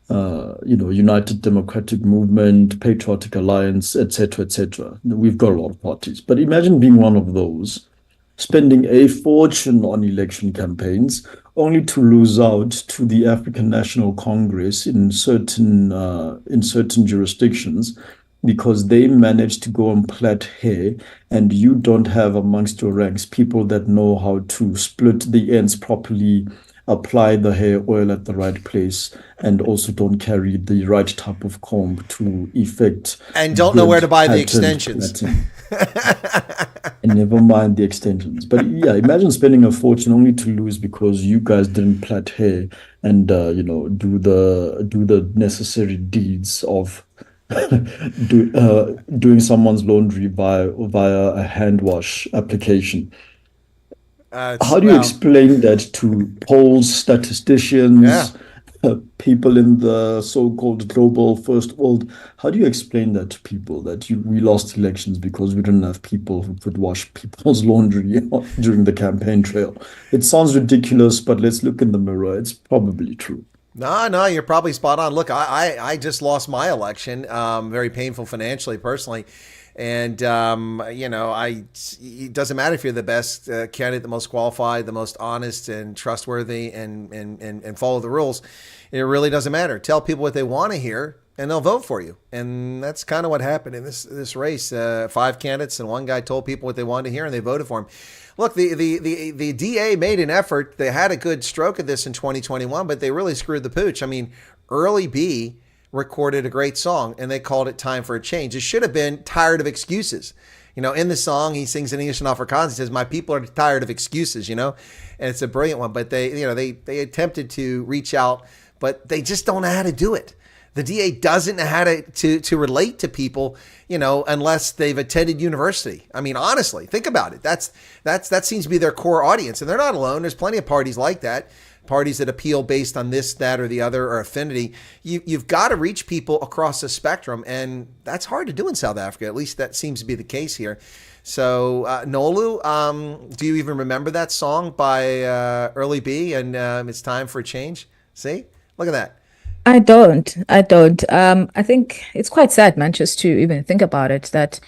United Democratic Movement, Patriotic Alliance, etc., etc. We've got a lot of parties. But imagine being one of those, spending a fortune on election campaigns, only to lose out to the African National Congress in certain jurisdictions because they managed to go and plait hair, and you don't have amongst your ranks people that know how to split the ends properly, apply the hair oil at the right place, and also don't carry the right type of comb to effect. And don't know where to buy the extensions. And never mind the extensions. But yeah, imagine spending a fortune only to lose because you guys didn't plait hair and do the necessary deeds of doing someone's laundry via a hand wash application. How do you explain that to polls, statisticians, people in the so-called global first world? How do you explain that to people that we lost elections because we didn't have people who could wash people's laundry during the campaign trail? It sounds ridiculous, but let's look in the mirror. It's probably true. No, you're probably spot on. Look, I just lost my election, very painful financially, personally. And, it doesn't matter if you're the best candidate, the most qualified, the most honest and trustworthy and follow the rules. It really doesn't matter. Tell people what they want to hear and they'll vote for you. And that's kind of what happened in this race. 5 candidates and one guy told people what they wanted to hear and they voted for him. Look, the DA made an effort. They had a good stroke of this in 2021, but they really screwed the pooch. I mean, Early B recorded a great song and they called it Time for a Change. It should have been Tired of Excuses. In the song, he sings in English and Afrikaans. He says, "My people are tired of excuses," and it's a brilliant one. But they attempted to reach out, but they just don't know how to do it. The DA doesn't know how to relate to people, unless they've attended university. I mean, honestly, think about it. That seems to be their core audience, and they're not alone. There's plenty of parties like that. Parties that appeal based on this, that, or the other, or affinity. You've got to reach people across the spectrum, and that's hard to do in South Africa. At least that seems to be the case here. So, Nolu, do you even remember that song by Early B? And It's Time for a Change. See, look at that. I don't. I think it's quite sad, man, just to even think about it, that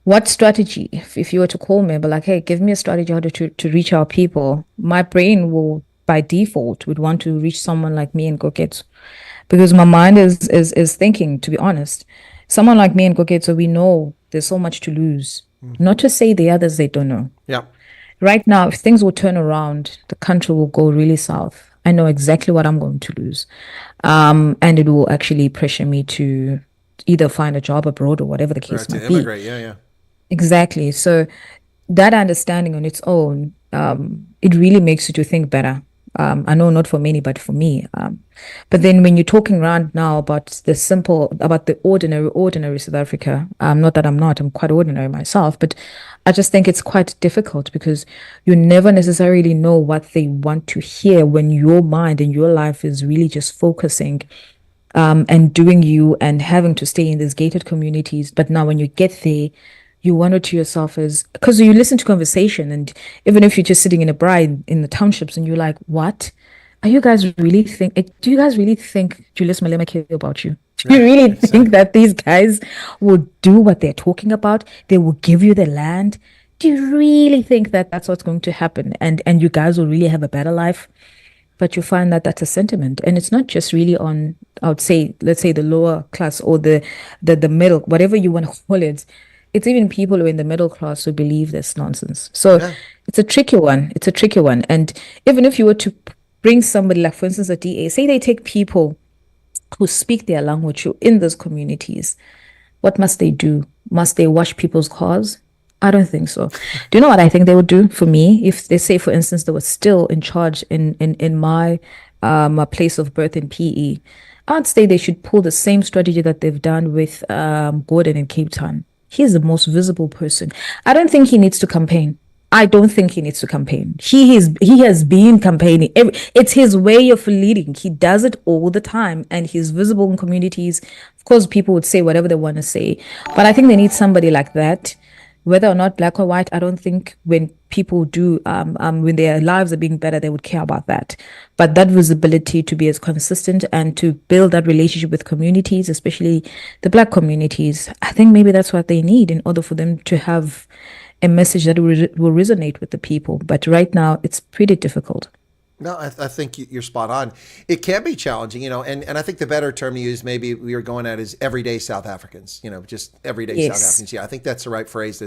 what strategy, if you were to call me, but like, hey, give me a strategy how to reach our people, my brain will by default would want to reach someone like me and Koketso, because my mind is thinking, to be honest. Someone like me and Koketso, we know there's so much to lose. Not to say the others, they don't know. Yeah. Right now, if things will turn around, the country will go really south. I know exactly what I'm going to lose. And it will actually pressure me to either find a job abroad or whatever the case might be. Immigrate, yeah. Exactly. So that understanding on its own, it really makes you to think better. I know not for many, but for me. But then when you're talking around now about the ordinary South Africa, not that I'm quite ordinary myself, but I just think it's quite difficult because you never necessarily know what they want to hear when your mind and your life is really just focusing and doing you and having to stay in these gated communities. But now when you get there, you wonder to yourself because you listen to conversation, and even if you're just sitting in a bar in the townships and you're like, what? Do you guys really think Julius Malema cares about you? Do you really think that these guys will do what they're talking about? They will give you the land? Do you really think that that's what's going to happen? And you guys will really have a better life? But you find that that's a sentiment. And it's not just really on, I would say, let's say the lower class or the middle, whatever you want to call it. It's even people who are in the middle class who believe this nonsense. So It's a tricky one. And even if you were to bring somebody like, for instance, a DA, say they take people who speak their language in those communities, what must they do? Must they wash people's cars? I don't think so. Do you know what I think they would do for me? If they say, for instance, they were still in charge in my place of birth in PE, I'd say they should pull the same strategy that they've done with Gordon in Cape Town. He's the most visible person. I don't think he needs to campaign. He has been campaigning. It's his way of leading. He does it all the time, and he's visible in communities. Of course, people would say whatever they want to say, but I think they need somebody like that. Whether or not black or white, I don't think when people do, when their lives are being better, they would care about that. But that visibility to be as consistent and to build that relationship with communities, especially the black communities, I think maybe that's what they need in order for them to have a message that will resonate with the people. But right now, it's pretty difficult. No, I think you're spot on. It can be challenging, and I think the better term to use maybe we were going at is everyday South Africans, just everyday South Africans. Yeah, I think that's the right phrase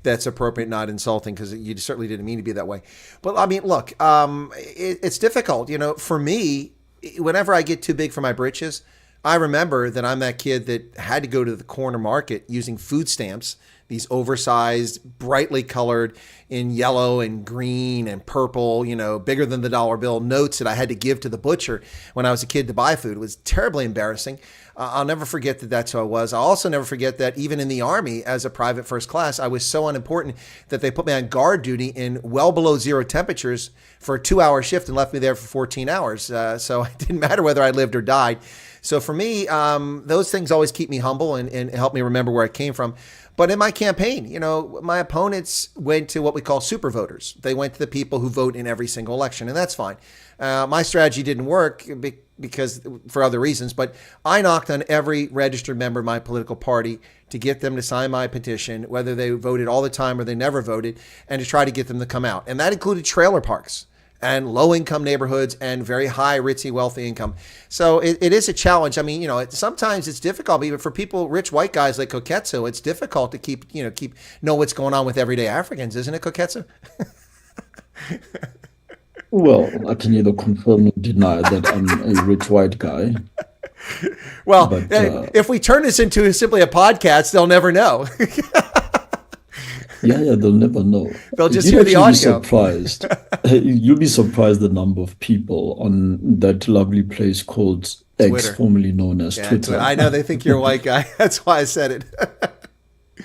that's appropriate, not insulting, because you certainly didn't mean to be that way. But I mean, look, it's difficult, for me, whenever I get too big for my britches, I remember that I'm that kid that had to go to the corner market using food stamps, these oversized, brightly colored in yellow and green and purple, bigger than the dollar bill notes that I had to give to the butcher when I was a kid to buy food. It was terribly embarrassing. I'll never forget that that's who I was. I'll also never forget that even in the Army as a private first class, I was so unimportant that they put me on guard duty in well below zero temperatures for a 2-hour shift and left me there for 14 hours. So it didn't matter whether I lived or died. So for me, those things always keep me humble and help me remember where I came from. But in my campaign, my opponents went to what we call super voters. They went to the people who vote in every single election, and that's fine. My strategy didn't work because for other reasons, but I knocked on every registered member of my political party to get them to sign my petition, whether they voted all the time or they never voted, and to try to get them to come out. And that included trailer parks and low-income neighborhoods and very high, ritzy, wealthy income. So it is a challenge. I mean, sometimes it's difficult, even for people, rich white guys like Koketso, it's difficult to keep know what's going on with everyday Africans, isn't it, Koketso? Well, I can neither confirm nor deny that I'm a rich white guy. Well, but, if we turn this into simply a podcast, they'll never know. Yeah, they'll never know. They'll just hear the audio. Be surprised. You'll be surprised the number of people on that lovely place called X, formerly known as Twitter. I know they think you're a white guy. That's why I said it.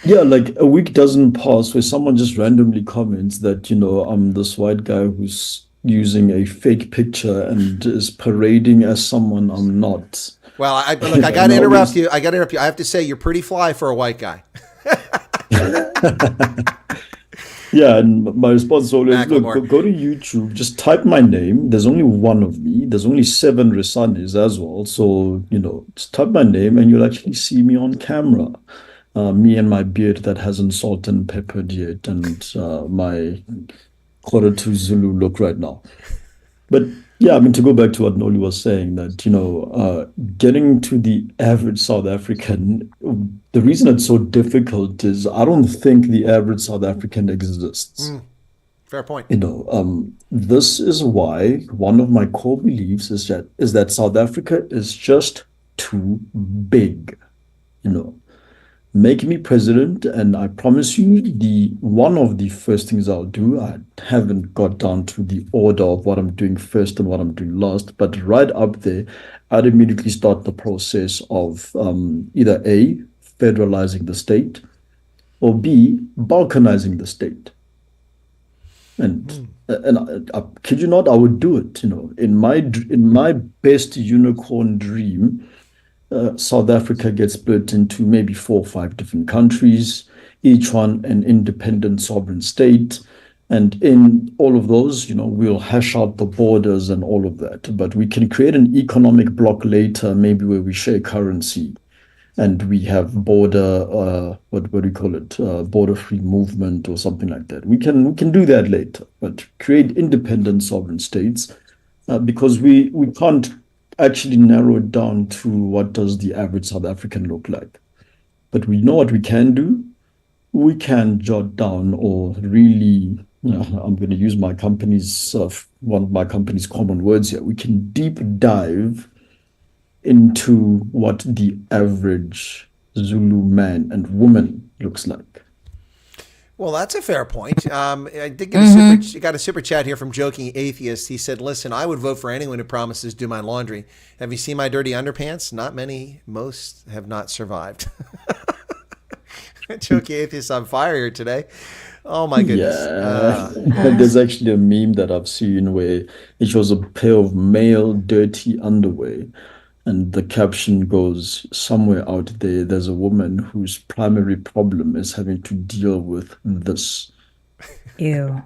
Yeah, like a week doesn't pass where someone just randomly comments that, I'm this white guy who's using a fake picture and is parading as someone I'm not. Well, I got to interrupt you. I have to say you're pretty fly for a white guy. Yeah, and my response is always, look, go to YouTube, just type my name. There's only one of me. There's only 7 Risanis as well. So, just type my name and you'll actually see me on camera. Me and my beard that hasn't salt and peppered yet, and my Koketso Zulu look right now. But yeah, I mean, to go back to what Nolu was saying, that, getting to the average South African, the reason it's so difficult is I don't think the average South African exists. Fair point. This is why one of my core beliefs is that South Africa is just too big. Make me president, and I promise you, one of the first things I'll do, I haven't got down to the order of what I'm doing first and what I'm doing last, but right up there, I'd immediately start the process of either A, federalizing the state, or B, balkanizing the state. And I kid you not, I would do it. In my best unicorn dream, South Africa gets split into maybe 4 or 5 different countries, each one an independent sovereign state. And in all of those, we'll hash out the borders and all of that. But we can create an economic bloc later, maybe where we share currency and we have border, what do we call it? Border-free movement or something like that. We can do that later, but create independent sovereign states because we can't actually narrow it down to what does the average South African look like. But we know what we can do. We can jot down or really, I'm going to use my company's, one of my company's common words here. We can deep dive into what the average Zulu man and woman looks like. Well, that's a fair point. I did get got a super chat here from Joking Atheist. He said, listen, I would vote for anyone who promises to do my laundry. Have you seen my dirty underpants? Not many. Most have not survived. Joking Atheist on fire here today. Oh, my goodness. Yeah. There's actually a meme that I've seen where it shows a pair of male dirty underwear. And the caption goes, somewhere out there, there's a woman whose primary problem is having to deal with this. Ew.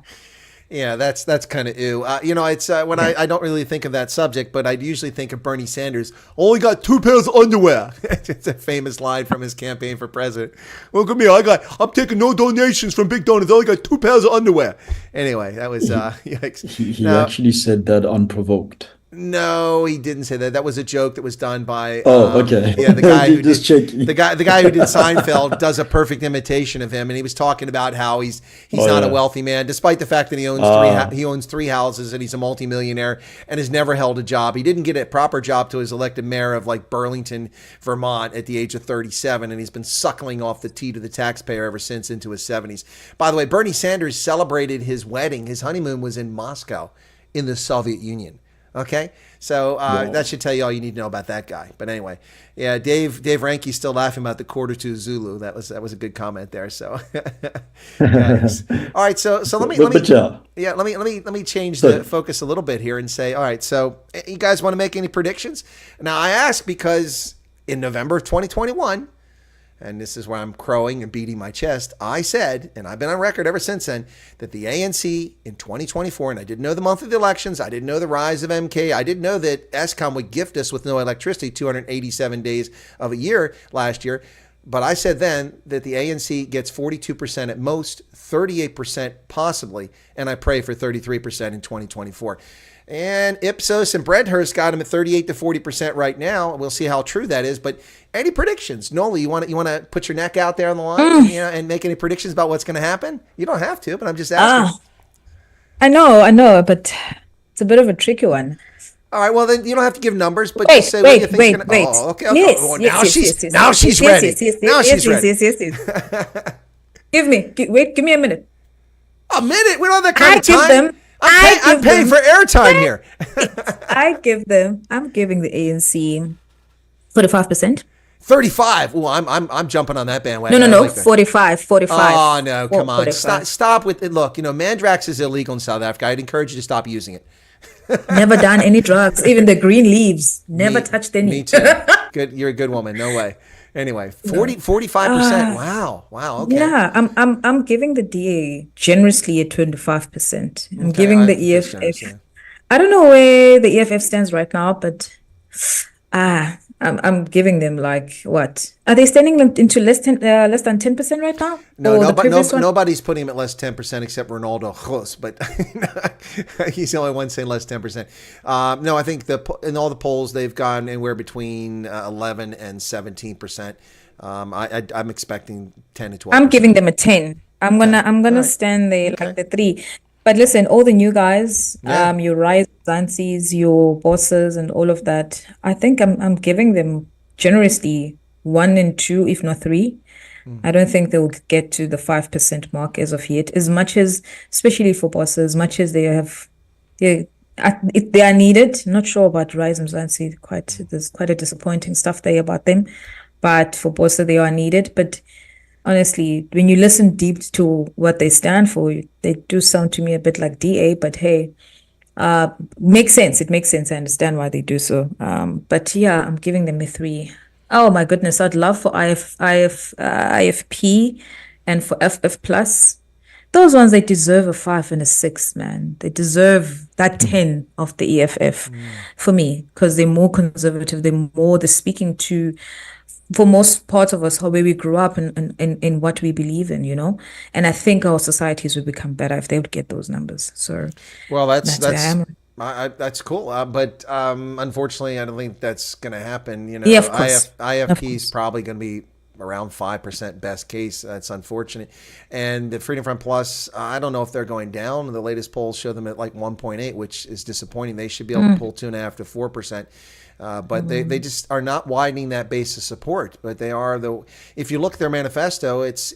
Yeah, that's kind of ew. It's when I don't really think of that subject, but I'd usually think of Bernie Sanders. Only got 2 pairs of underwear. It's a famous line from his campaign for president. Look at me, I'm taking no donations from big donors. I only got 2 pairs of underwear. Anyway, that was yikes. He actually said that unprovoked. No, he didn't say that. That was a joke that was done by. Okay. Yeah, the guy who just did checking. the guy who did Seinfeld does a perfect imitation of him, and he was talking about how he's not a wealthy man, despite the fact that he owns 3 houses and he's a multimillionaire and has never held a job. He didn't get a proper job till he was elected mayor of Burlington, Vermont, at the age of 37, and he's been suckling off the teat of the taxpayer ever since into his 70s. By the way, Bernie Sanders celebrated his wedding. His honeymoon was in Moscow, in the Soviet Union. Okay, so that should tell you all you need to know about that guy. But anyway, yeah, Dave Ranke's still laughing about the quarter to Zulu. That was a good comment there. So, all right, so let me change the focus a little bit here and say, all right, so you guys want to make any predictions? Now I ask because in November of 2021. And this is where I'm crowing and beating my chest. I said, and I've been on record ever since then, that the ANC in 2024, and I didn't know the month of the elections, I didn't know the rise of MK, I didn't know that Eskom would gift us with no electricity 287 days of a year last year. But I said then that the ANC gets 42% at most, 38% possibly, and I pray for 33% in 2024. And Ipsos and Breadhurst got him at 38 to 40% right now. We'll see how true that is. But any predictions? Nolu, you want to put your neck out there on the line and make any predictions about what's going to happen? You don't have to, but I'm just asking. I know, but it's a bit of a tricky one. All right, well then you don't have to give numbers, but just say what you think is going to. Wait. Oh, okay. Yes, well, yes, now she's ready. Now she's ready. Yes. Give me a minute. A minute? We don't have that kind of time. Give them. I'm paying for airtime here. I'm giving the ANC 45%. 35. Oh, I'm jumping on that bandwagon. No, 45. Oh no, come on. 45. Stop with it. Look, Mandrax is illegal in South Africa. I'd encourage you to stop using it. Never done any drugs, even the green leaves. Never touched any. Me too. Good, you're a good woman. No way. Anyway, 45%. Wow. Okay. Yeah, I'm giving the DA generously at 25%. I'm giving the EFF. I don't know where the EFF stands right now, but I'm giving them like what? Are they standing them into less than 10% right now? No, Or the previous one? nobody's putting him at less 10% except Ronaldo Jos, but he's the only one saying less 10%. No, I think in all the polls they've gone anywhere between 11 and 17%. I'm expecting 10 to 12%. I'm giving them a 10. I'm gonna All right. stand there Okay. like the 3. But listen, all the new guys, Yeah. your Rise Zansis, your bosses and all of that, I think I'm giving them generously 1 and 2, if not 3. I don't think they'll get to the 5% mark as of yet, as much as, especially for bosses, much as they are needed. Not sure about Rise and Zansi. There's quite a disappointing stuff there about them. But for bosses, they are needed. But honestly, when you listen deep to what they stand for, they do sound to me a bit like DA, but hey, makes sense. It makes sense. I understand why they do so. But yeah, I'm giving them a 3. Oh my goodness, I'd love for IFP and for FF plus. Those ones, they deserve a 5 and a 6, man. They deserve that 10 of the EFF for me, because they're more conservative. They're speaking to, for most parts of us, how where we grew up and in what we believe in, And I think our societies would become better if they would get those numbers. So Well, that's where I am. that's cool, but unfortunately, I don't think that's going to happen. Yeah, of course. IFP is probably going to be around 5% best case. That's unfortunate. And the Freedom Front Plus, I don't know if they're going down. The latest polls show them at like 1.8, which is disappointing. They should be able to pull 2.5 to 4%. But they just are not widening that base of support. But they are if you look at their manifesto, it's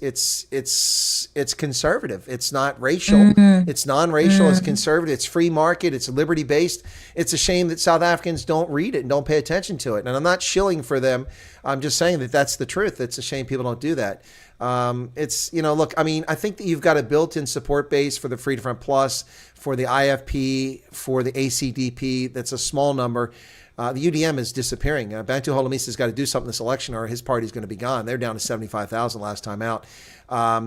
conservative. It's not racial. It's non-racial. It's conservative. It's free market. It's liberty based. It's a shame that South Africans don't read it and don't pay attention to it. And I'm not shilling for them. I'm just saying that that's the truth. It's a shame people don't do that. Look, I mean, I think that you've got a built-in support base for the Freedom Front Plus, for the IFP, for the ACDP. That's a small number. The UDM is disappearing. Bantu Holomisi's got to do something this election, or his party's going to be gone. They're down to 75,000 last time out.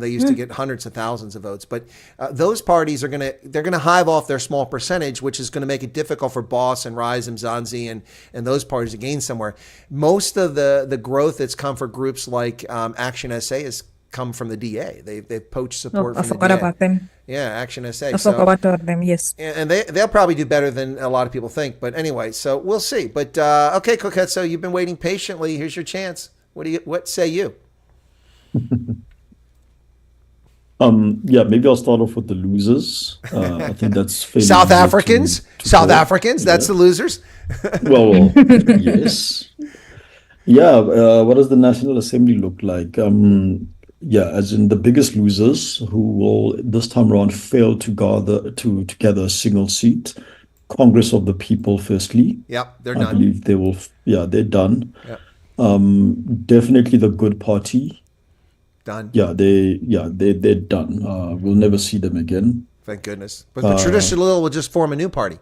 They used to get hundreds of thousands of votes, but those parties they're gonna hive off their small percentage, which is going to make it difficult for Boss and Rise and Mzansi and those parties to gain somewhere. Most of the growth that's come for groups like Action SA has come from the DA. They've poached support I from the forgot DA. about them. Yeah, Action SA. I forgot about them, yes. And they'll probably do better than a lot of people think. But anyway, so we'll see. But okay, Koketso, you've been waiting patiently. Here's your chance. What say you? Maybe I'll start off with the losers. I think that's fairly South easy Africans. to South call. Africans. That's the losers. Well, yes. Yeah. What does the National Assembly look like? As in the biggest losers who will this time around fail to gather a single seat. Congress of the People, firstly. Yep, they're I done. believe they will. They're done. Yep. Definitely the Good Party. Done. They're done. We'll never see them again. Thank goodness. But the Traditional will just form a new party.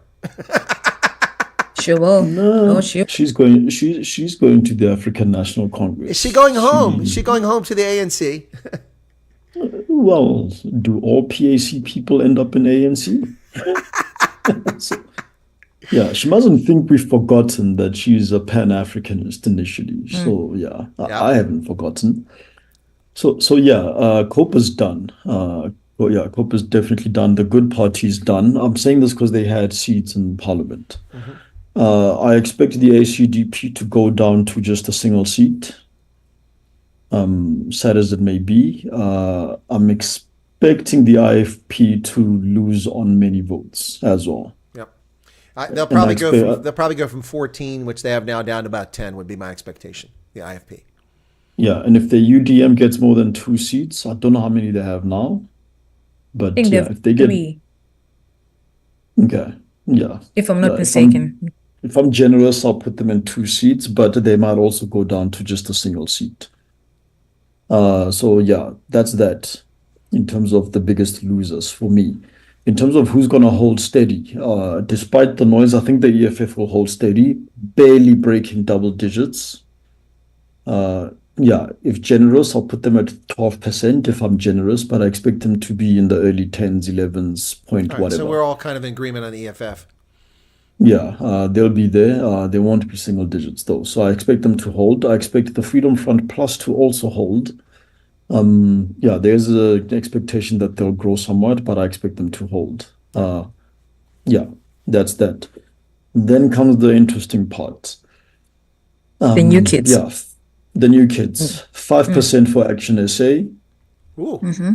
Sure will. No, Oh, sure. she's going to the African National Congress. Is she going home? Is she going home to the ANC? Well, do all PAC people end up in ANC? She mustn't think we've forgotten that she's a Pan-Africanist initially. So I haven't forgotten. So Copa's done. Copa's definitely done. The Good Party's done. I'm saying this because they had seats in Parliament. I expect the ACDP to go down to just a single seat. Sad as it may be, I'm expecting the IFP to lose on many votes as well. Yep. They'll probably go from 14, which they have now, down to about 10. Would be my expectation. The IFP. Yeah, and if the UDM gets more than 2 seats, I don't know how many they have now, but I think if they get 3, if I'm not if mistaken. if I'm generous, I'll put them in 2 seats, but they might also go down to just a single seat. That's that in terms of the biggest losers for me. In terms of who's going to hold steady, despite the noise, I think the EFF will hold steady, barely breaking double digits. If generous, I'll put them at 12% if I'm generous, but I expect them to be in the early 10s, 11s, point All right, whatever. so we're all kind of in agreement on the EFF. Yeah, they'll be there. They won't be single digits though. So I expect them to hold. I expect the Freedom Front Plus to also hold. Yeah, there's an expectation that they'll grow somewhat, but I expect them to hold. Yeah, that's that. Then comes the interesting part. The new kids. Yeah, the new Mm. kids. 5% for Action SA, Ooh. Mm-hmm.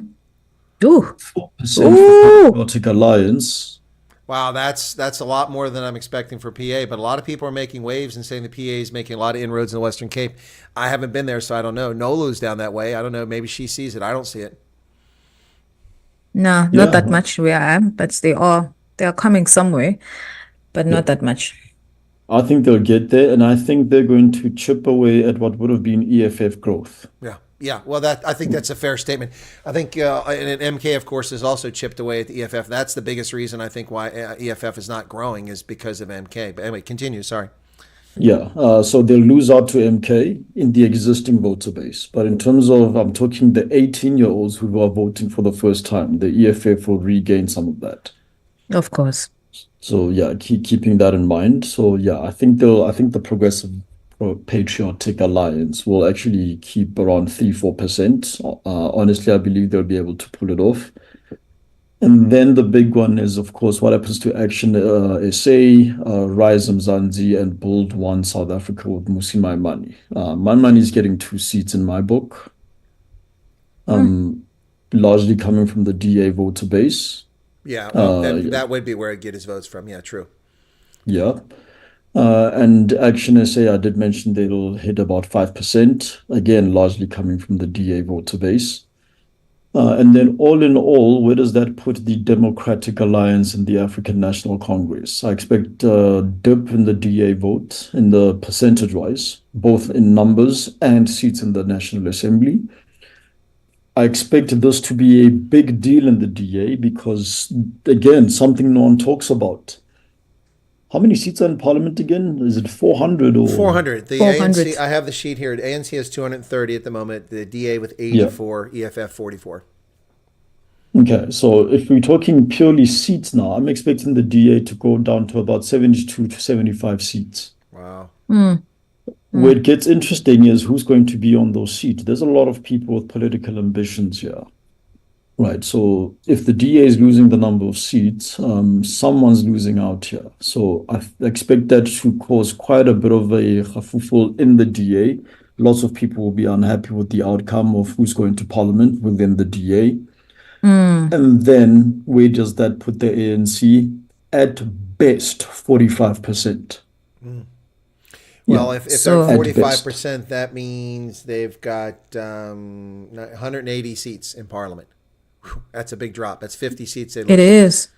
Ooh. 4% for Ooh. Bureaucratic Alliance. Wow, that's a lot more than I'm expecting for PA, but a lot of people are making waves and saying the PA is making a lot of inroads in the Western Cape. I haven't been there, so I don't know. Nolu's down that way. I don't know. Maybe she sees it. I don't see it. No, not Yeah, that much where I am, but they are coming somewhere, but yeah. not that much. I think they'll get there, and I think they're going to chip away at what would have been EFF growth. Yeah, yeah. Well, I think that's a fair statement. I think and MK, of course, has also chipped away at the EFF. That's the biggest reason I think why EFF is not growing is because of MK. But anyway, continue. Sorry. Yeah, so they'll lose out to MK in the existing voter base. But in terms of, I'm talking the 18-year-olds who are voting for the first time, the EFF will regain some of that. Of course. So yeah, keeping that in mind. So yeah, I think the Progressive Patriotic Alliance will actually keep around 3-4%. Honestly, I believe they'll be able to pull it off. And then the big one is, of course, what happens to Action SA, Rise Mzansi, and Build One South Africa with Musi Maimane. Maimane is getting 2 seats in my book, largely coming from the DA voter base. Yeah, well, Yeah. that would be where I'd get his votes from. Yeah, true. Yeah. And Action SA, I did mention they'll hit about 5%, again, largely coming from the DA voter base. And then all in all, where does that put the Democratic Alliance and the African National Congress? I expect a dip in the DA vote in the percentage-wise, both in numbers and seats in the National Assembly. I expect this to be a big deal in the DA because, again, something no one talks about. How many seats are in Parliament again? Is it 400 or 400. The 400. ANC, I have the sheet here. ANC has 230 at the moment. The DA with Yeah. 84, EFF 44. Okay, so if we're talking purely seats now, I'm expecting the DA to go down to about 72 to 75 seats. Wow. Where it gets interesting is who's going to be on those seats. There's a lot of people with political ambitions here. Right, so if the DA is losing the number of seats, someone's losing out here. So I expect that to cause quite a bit of a kerfuffle in the DA. Lots of people will be unhappy with the outcome of who's going to Parliament within the DA. And then where does that put the ANC? At best, 45%. Well, Yeah, if So- they're At 45%, that means they've got 180 seats in Parliament. Whew, that's a big drop. That's 50 seats they lose. It is.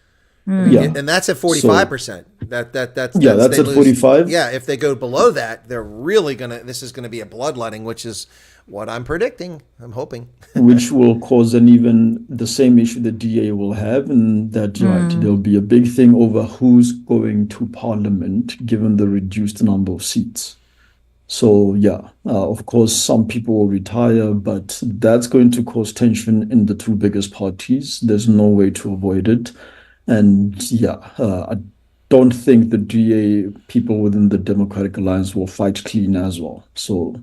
yeah. And that's at 45%. That's Yeah, that's they at lose. 45. Yeah, if they go below that, they're really this is gonna be a bloodletting, which is what I'm predicting. I'm hoping. Which will cause the same issue the DA will have, and that right, there'll be a big thing over who's going to Parliament given the reduced number of seats. So yeah, of course, some people will retire, but that's going to cause tension in the 2 biggest parties. There's no way to avoid it. And yeah, I don't think the DA people within the Democratic Alliance will fight clean as well. So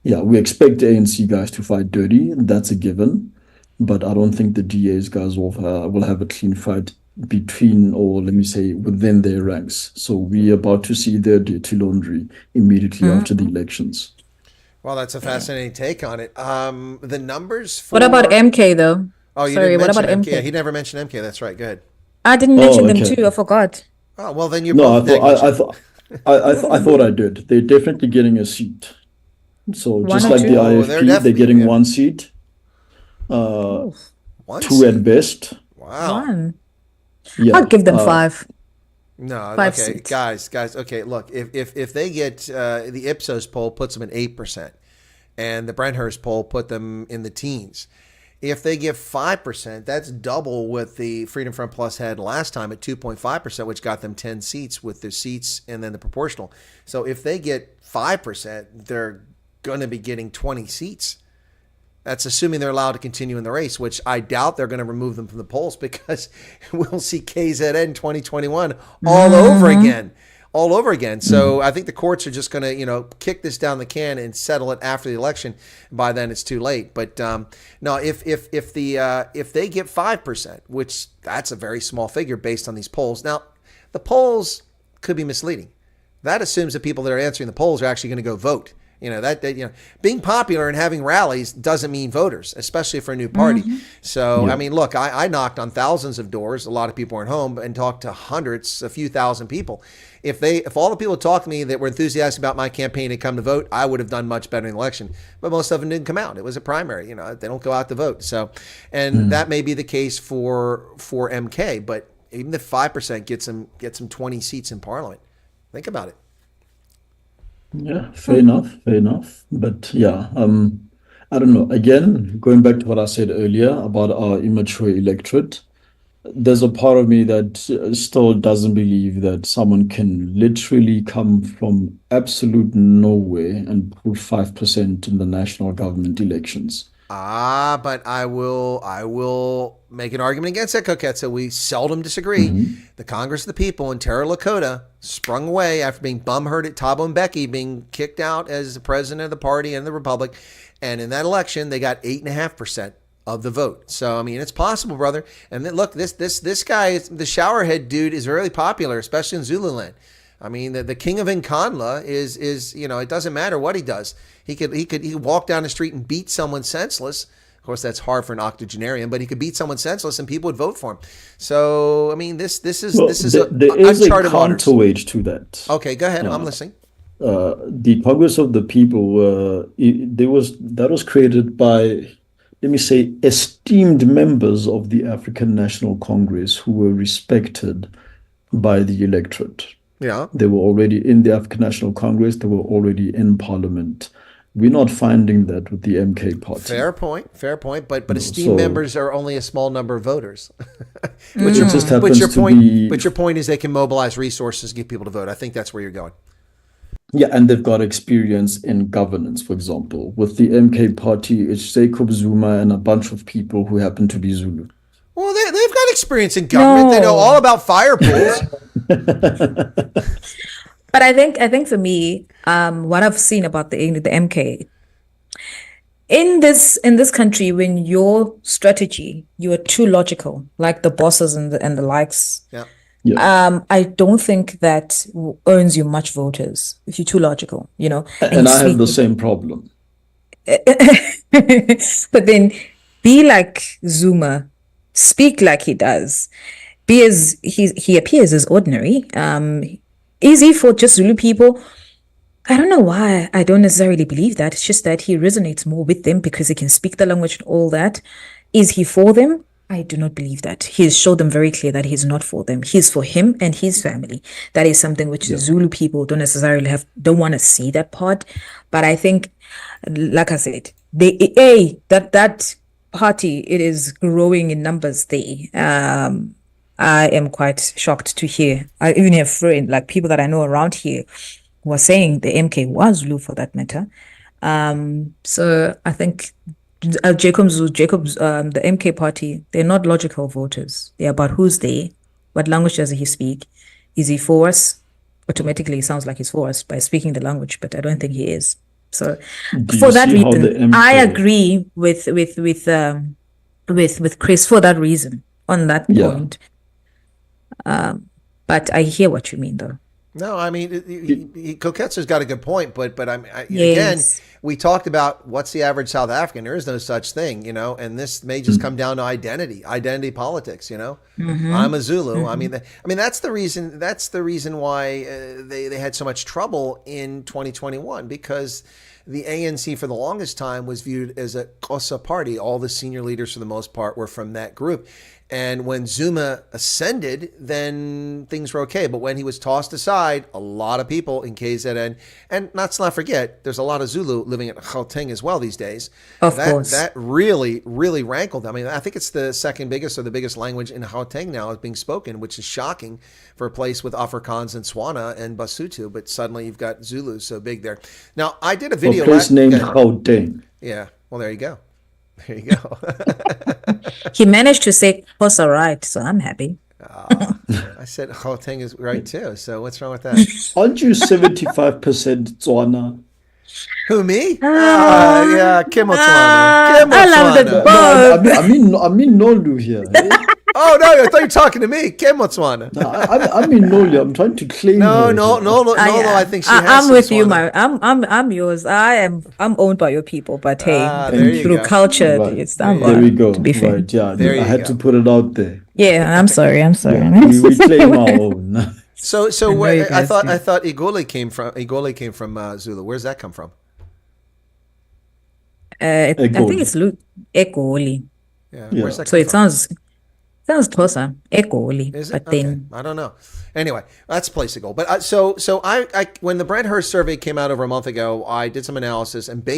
yeah, we expect the ANC guys to fight dirty. That's a given. But I don't think the DA's guys will have a clean fight between, or let me say, within their ranks. So we're about to see their dirty laundry immediately after the elections. Well, that's a fascinating take on it. The numbers for What about MK though? Oh, you Sorry, didn't what mention about MK. MK? He never mentioned MK. That's right. Go ahead. I didn't mention them okay. too. I forgot. Oh, well, then you're No, both negligent. I thought I did. They're definitely getting a seat. So One just or like two? the Oh, they're IFP, they're definitely- getting yeah. 1 seat, One 2 seat. at best. Wow. One. Yeah, I'll give them 5. No, 5 okay, seats. guys. Okay, look, if they get the Ipsos poll puts them at 8%, and the Brenthurst poll put them in the teens. If they get 5%, that's double what the Freedom Front Plus had last time at 2.5%, which got them 10 seats with the seats and then the proportional. So if they get 5%, they're going to be getting 20 seats. That's assuming they're allowed to continue in the race, which I doubt they're going to remove them from the polls, because we'll see KZN 2021 all over again. All over again. So I think the courts are just going to, kick this down the can and settle it after the election. By then, it's too late. But no, if they get 5%, which that's a very small figure based on these polls. Now, the polls could be misleading. That assumes that people that are answering the polls are actually going to go vote. Being popular and having rallies doesn't mean voters, especially for a new party. So, I mean, look, I knocked on thousands of doors. A lot of people weren't home, and talked to hundreds, a few thousand people. If all the people talked to me that were enthusiastic about my campaign and come to vote, I would have done much better in the election. But most of them didn't come out. It was a primary. They don't go out to vote. So, and that may be the case for MK. But even if 5% gets them 20 seats in Parliament, think about it. Yeah, fair enough. But yeah, I don't know. Again, going back to what I said earlier about our immature electorate, there's a part of me that still doesn't believe that someone can literally come from absolute nowhere and pull 5% in the national government elections. But I will make an argument against that, Koketso. We seldom disagree. The Congress of the People in Terra Lakota sprung away after being bumhurt at Thabo Mbeki being kicked out as the president of the party and the Republic. And in that election, they got 8.5% of the vote. So, I mean, it's possible, brother. And then, look, this guy, the showerhead dude, is really popular, especially in Zululand. I mean, the king of Nkandla is it doesn't matter what he does. He could walk down the street and beat someone senseless. Of course, that's hard for an octogenarian, but he could beat someone senseless and people would vote for him. So, I mean, this is there is a counterweight to that. Okay, go ahead. I'm listening. The Congress of the People, that was created by, let me say, esteemed members of the African National Congress who were respected by the electorate. Yeah. They were already in the African National Congress. They were already in Parliament. We're not finding that with the MK party. Fair point. But esteemed members are only a small number of voters. But your point is they can mobilize resources, get people to vote. I think that's where you're going. Yeah, and they've got experience in governance, for example. With the MK party, it's Jacob Zuma and a bunch of people who happen to be Zulu. Well, they've got experience in government. No. They know all about fire pools. But I think for me, what I've seen about the MK in this country, when your strategy, you are too logical, like the bosses and the likes. Yeah. Yeah. I don't think that earns you much voters if you're too logical, And I have the same problem. But then be like Zuma, speak like he does, be as he appears as ordinary. Easy for just Zulu people. I don't know why I don't necessarily believe that. It's just that he resonates more with them because he can speak the language and all that. Is he for them? I do not believe that. He's showed them very clear that he's not for them. He's for him and his family. That is something which Zulu people don't necessarily don't want to see that part. But I think, like I said, that party, it is growing in numbers there. I am quite shocked to hear. I even have friends, like people that I know around here, who are saying the MK was Zulu for that matter. So I think Jacob's the MK party, they're not logical voters. They're about who's there, what language does he speak, is he for us? Automatically, it sounds like he's for us by speaking the language, but I don't think he is. So for that reason, I agree with Chris for that reason on that point. But I hear what you mean, though. No, I mean, Koketso's got a good point, but again, we talked about what's the average South African. There is no such thing, and this may just come down to identity politics. I'm a Zulu. I mean, that's the reason. That's the reason why they had so much trouble in 2021, because the ANC for the longest time was viewed as a Xhosa party. All the senior leaders, for the most part, were from that group. And when Zuma ascended, then things were okay. But when he was tossed aside, a lot of people in KZN, and let's not forget, there's a lot of Zulu living in Gauteng as well these days. Of course. That really, really rankled. I mean, I think it's the second biggest or the biggest language in Gauteng now is being spoken, which is shocking for a place with Afrikaans and Swana and Basotho. But suddenly you've got Zulu so big there. Now, I did a video. A place named Gauteng. Yeah. Well, there you go. There you go. He managed to say Xhosa right, so I'm happy. I said Gauteng is right too. So what's wrong with that? Aren't you 75% Tswana? Who, me? Yeah, Kim Botswana. I love the both. No, I mean Nolu here. Oh no, I thought you were talking to me. Kim Botswana. No, I mean Nolu. I'm trying to claim. No, I think she has I'm some with you, Tswana. I'm yours. I'm owned by your people, but hey, there you through go. culture, Right. it's There we go. to be fair. Right, yeah. There you I had go. to put it out there. Yeah, I'm sorry. We claim our own. So know where, you I guys thought do. Igole came from Zulu. Where's that come from? I think it's Egoli. Yeah. Yeah. Where's that So come it from? sounds Xhosa, Egoli. Is it? But then I don't know. Anyway, that's a place to go. But I when the Brent Hearst survey came out over a month ago, I did some analysis and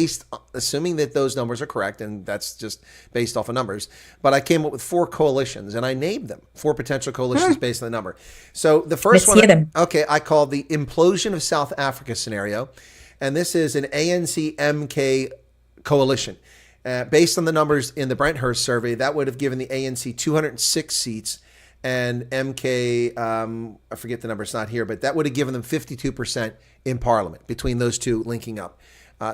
assuming that those numbers are correct, and that's just based off of numbers, but I came up with 4 coalitions and I named them 4 potential coalitions based on the number. So the first Let's hear one, them. okay, I called the implosion of South Africa scenario, and this is an ANC MK coalition. Based on the numbers in the Brent Hearst survey, that would have given the ANC 206 seats, and MK, I forget the number, it's not here, but that would have given them 52% in parliament between those two linking up.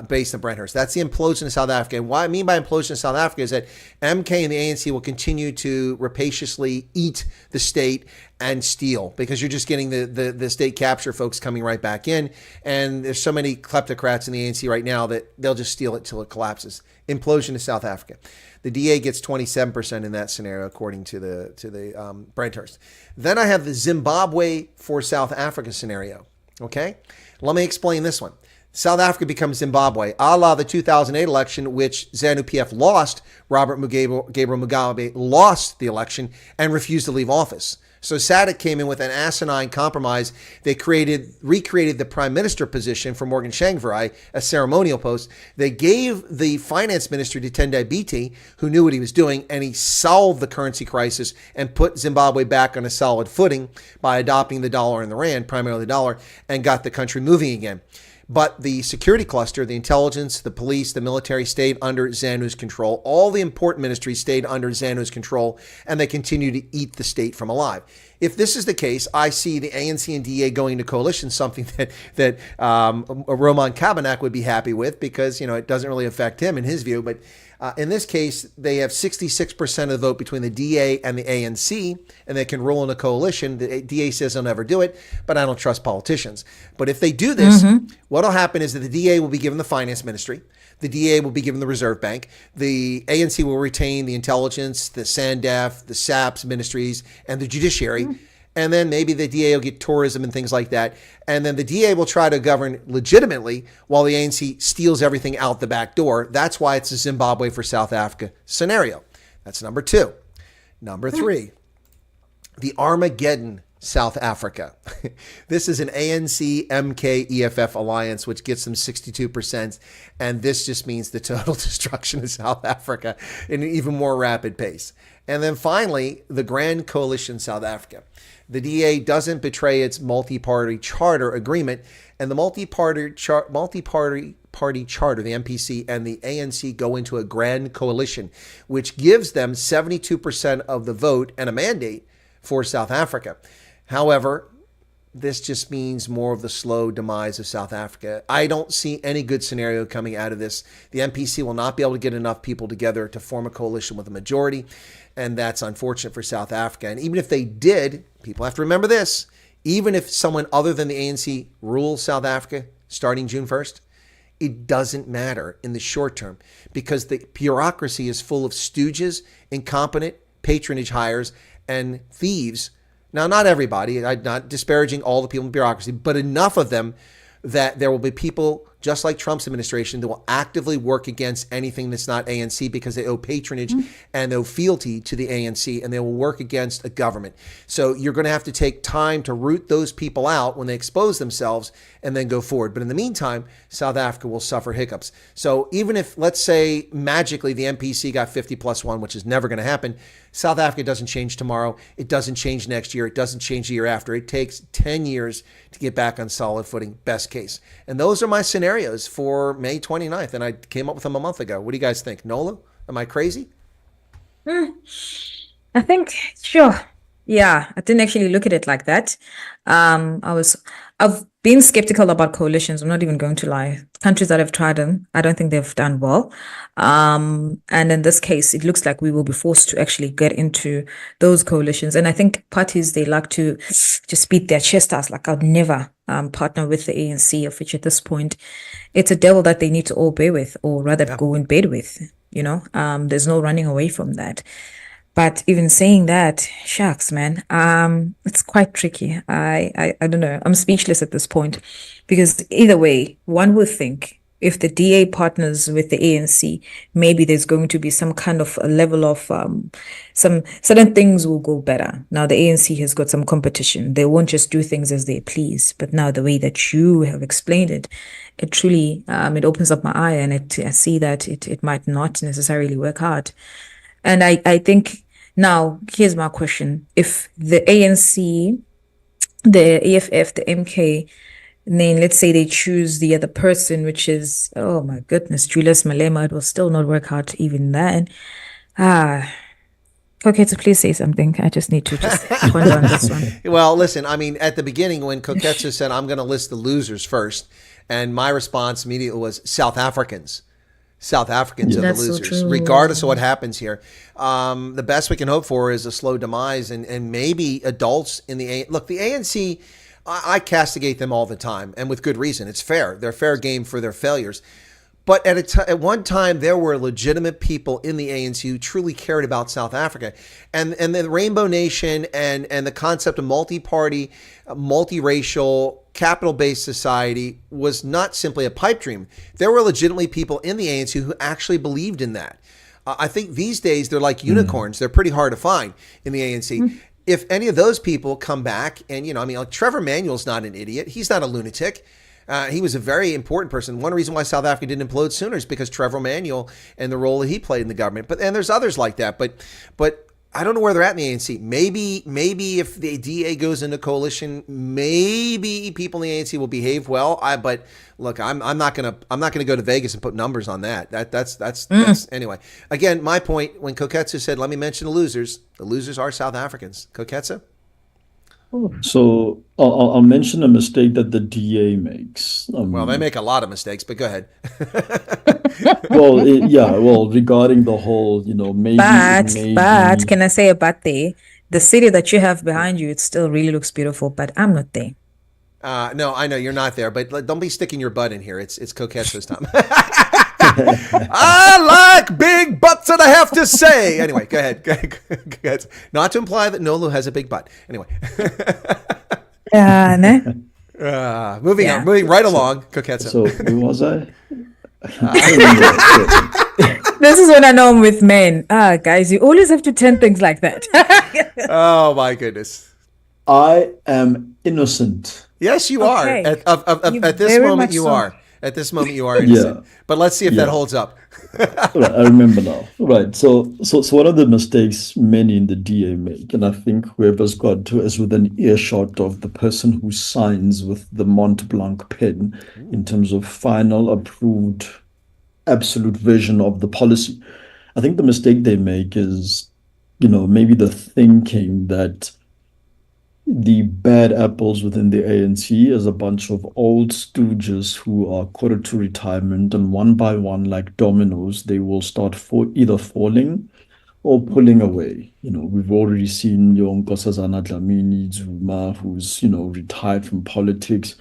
Based on Brent Hearst. That's the implosion of South Africa. And what I mean by implosion of South Africa is that MK and the ANC will continue to rapaciously eat the state and steal, because you're just getting the state capture folks coming right back in. And there's so many kleptocrats in the ANC right now that they'll just steal it till it collapses. Implosion of South Africa. The DA gets 27% in that scenario, according to the Brent Hearst. Then I have the Zimbabwe for South Africa scenario. Okay, let me explain this one. South Africa becomes Zimbabwe, a la the 2008 election, which ZANU-PF lost. Gabriel Mugabe lost the election and refused to leave office. So SADC came in with an asinine compromise. They recreated the prime minister position for Morgan Tsvangirai, a ceremonial post. They gave the finance ministry to Tendai Biti, who knew what he was doing, and he solved the currency crisis and put Zimbabwe back on a solid footing by adopting the dollar and the rand, primarily the dollar, and got the country moving again. But the security cluster, the intelligence, the police, the military stayed under ZANU's control. All the important ministries stayed under ZANU's control, and they continue to eat the state from alive. If this is the case, I see the ANC and DA going into coalition, something that Roman Kabanak would be happy with, because it doesn't really affect him in his view. But in this case, they have 66% of the vote between the DA and the ANC, and they can roll in a coalition. The DA says they'll never do it, but I don't trust politicians. But if they do this, what'll happen is that the DA will be given the finance ministry. The DA will be given the Reserve Bank. The ANC will retain the intelligence, the SANDF, the SAPS ministries, and the judiciary. And then maybe the DA will get tourism and things like that. And then the DA will try to govern legitimately while the ANC steals everything out the back door. That's why it's a Zimbabwe for South Africa scenario. That's number 2. Number 3, the Armageddon South Africa. This is an ANC MK EFF alliance, which gets them 62%. And this just means the total destruction of South Africa in an even more rapid pace. And then finally, the Grand Coalition South Africa. The DA doesn't betray its multi-party charter agreement, and the multi-party charter, the MPC, and the ANC go into a grand coalition, which gives them 72% of the vote and a mandate for South Africa. However, this just means more of the slow demise of South Africa. I don't see any good scenario coming out of this. The MPC will not be able to get enough people together to form a coalition with a majority, and that's unfortunate for South Africa. And even if they did, people have to remember this, even if someone other than the ANC rules South Africa starting June 1st, it doesn't matter in the short term, because the bureaucracy is full of stooges, incompetent patronage hires, and thieves. Now, not everybody, I'm not disparaging all the people in bureaucracy, but enough of them that there will be people just like Trump's administration that will actively work against anything that's not ANC, because they owe patronage and they owe fealty to the ANC, and they will work against a government. So you're going to have to take time to root those people out when they expose themselves and then go forward. But in the meantime, South Africa will suffer hiccups. So even if, let's say, magically the MPC got 50+1, which is never going to happen, South Africa doesn't change tomorrow. It doesn't change next year. It doesn't change the year after. It takes 10 years to get back on solid footing, best case. And those are my scenarios for May 29th. And I came up with them a month ago. What do you guys think? Nolu? Am I crazy? I think, sure. Yeah, I didn't actually look at it like that. I've been skeptical about coalitions. I'm not even going to lie. Countries that have tried them, I don't think they've done well. And in this case, it looks like we will be forced to actually get into those coalitions. And I think parties, they like to just beat their chest out. Like, I'd never partner with the ANC, of which at this point, it's a devil that they need to all bear with, or rather go in bed with, there's no running away from that. But even saying that, shucks, man, it's quite tricky. I don't know. I'm speechless at this point, because either way, one would think if the DA partners with the ANC, maybe there's going to be some kind of a level of some certain things will go better. Now the ANC has got some competition. They won't just do things as they please. But now the way that you have explained it, it truly it opens up my eye, and I see that it might not necessarily work out. And I think now, here's my question. If the ANC, the EFF, the MK, then let's say they choose the other person, which is, oh my goodness, Julius Malema, it will still not work out even then. Koketso, please say something. I just need to just ponder on this one. Well, listen, I mean, at the beginning when Koketso said, I'm going to list the losers first, and my response immediately was South Africans. South Africans are the losers, regardless of what happens here. The best we can hope for is a slow demise, and maybe adults in the look. The ANC, I castigate them all the time, and with good reason. It's fair; they're fair game for their failures. But at one time, there were legitimate people in the ANC who truly cared about South Africa, and the Rainbow Nation and the concept of multi-party, multiracial, capital-based society was not simply a pipe dream. There were legitimately people in the ANC who actually believed in that. I think these days they're like unicorns. They're pretty hard to find in the ANC. If any of those people come back, and like Trevor Manuel's not an idiot. He's not a lunatic. He was a very important person. One reason why South Africa didn't implode sooner is because Trevor Manuel and the role that he played in the government. And there's others like that. But I don't know where they're at in the ANC. Maybe if the DA goes into coalition, maybe people in the ANC will behave well. But look, I'm not gonna go to Vegas and put numbers on that. That's anyway. Again, my point when Koketso said, "Let me mention the losers." The losers are South Africans. Koketso. So I'll mention a mistake that the DA makes. Well, they make a lot of mistakes, but go ahead. Well, regarding the whole, maybe. But can I say about the city that you have behind you? It still really looks beautiful, but I'm not there. No, I know you're not there, but don't be sticking your butt in here. It's Koketso's time. I like big butts, and I have to say. Anyway, go ahead. Not to imply that Nolu has a big butt. Anyway. Moving right along, Koketso. So who was I? This is when I know I'm with men. Guys, you always have to turn things like that. Oh my goodness. I am innocent. Yes, you are. At this moment, you are. At this moment, you are innocent. Yeah. But let's see if that holds up. Right, I remember now. Right. So one of the mistakes many in the DA make, and I think whoever's got to is within earshot of the person who signs with the Mont Blanc pen in terms of final approved absolute vision of the policy. I think the mistake they make is, maybe the thinking that the bad apples within the ANC is a bunch of old stooges who are quarter to retirement, and one by one, like dominoes, they will start either falling or pulling away. We've already seen Nkosazana Dlamini Zuma, who's, retired from politics.